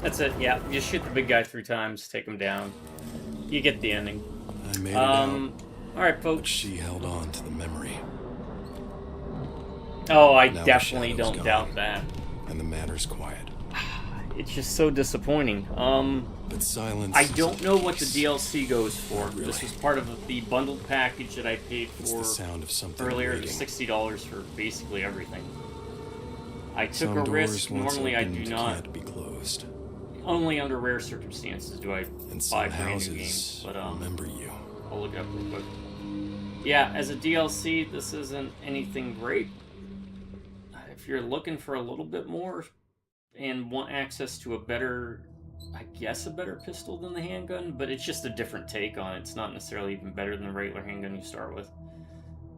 That's it, yeah. You shoot the big guy 3 times, take him down. You get the ending. I made it out, alright, but folks. she held on to the memory. Oh, I Now the definitely shadow's don't gone, doubt that. And the manor's quiet. It's just so disappointing. But silence. I is don't a know what the peace. DLC goes for. Really. This was part of the bundled package that I paid It's for the sound of something earlier. waiting. $60 for basically everything. I took Some a doors risk. once Normally I opened do not. can't be closed. Only under rare circumstances do I And buy some brand new games. houses But remember you. I'll look it up real quick. Yeah, as a DLC, this isn't anything great. If you're looking for a little bit more and want access to a better, I guess a better pistol than the handgun, but it's just a different take on it. It's not necessarily even better than the regular handgun you start with.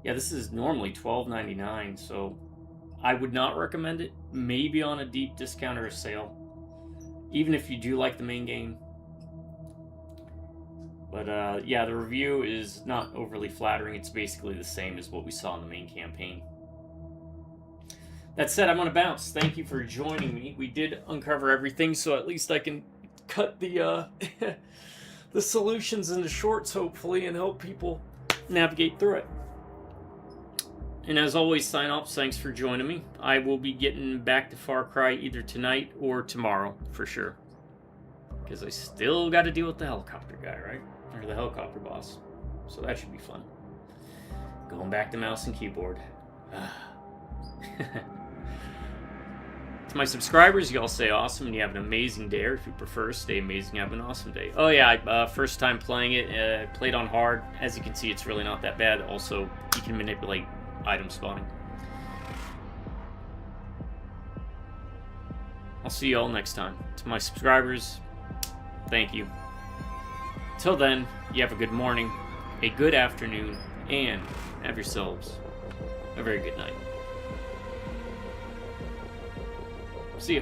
Yeah, this is normally $12.99, so I would not recommend it. Maybe on a deep discount or a sale, even if you do like the main game. But yeah, the review is not overly flattering. It's basically the same as what we saw in the main campaign. That said, I'm gonna bounce. Thank you for joining me. We did uncover everything, so at least I can cut the the solutions into shorts, hopefully, and help people navigate through it. And as always, sign off. Thanks for joining me. I will be getting back to Far Cry either tonight or tomorrow, for sure. Because I still got to deal with the helicopter guy, right? Or the helicopter boss. So that should be fun. Going back to mouse and keyboard. To my subscribers, y'all stay awesome and you have an amazing day, or if you prefer, stay amazing, have an awesome day. Oh yeah, first time playing it, played on hard. As you can see, it's really not that bad. Also, you can manipulate item spawning. I'll see you all next time. To my subscribers, thank you. Till then, you have a good morning, a good afternoon, and have yourselves a very good night. See ya.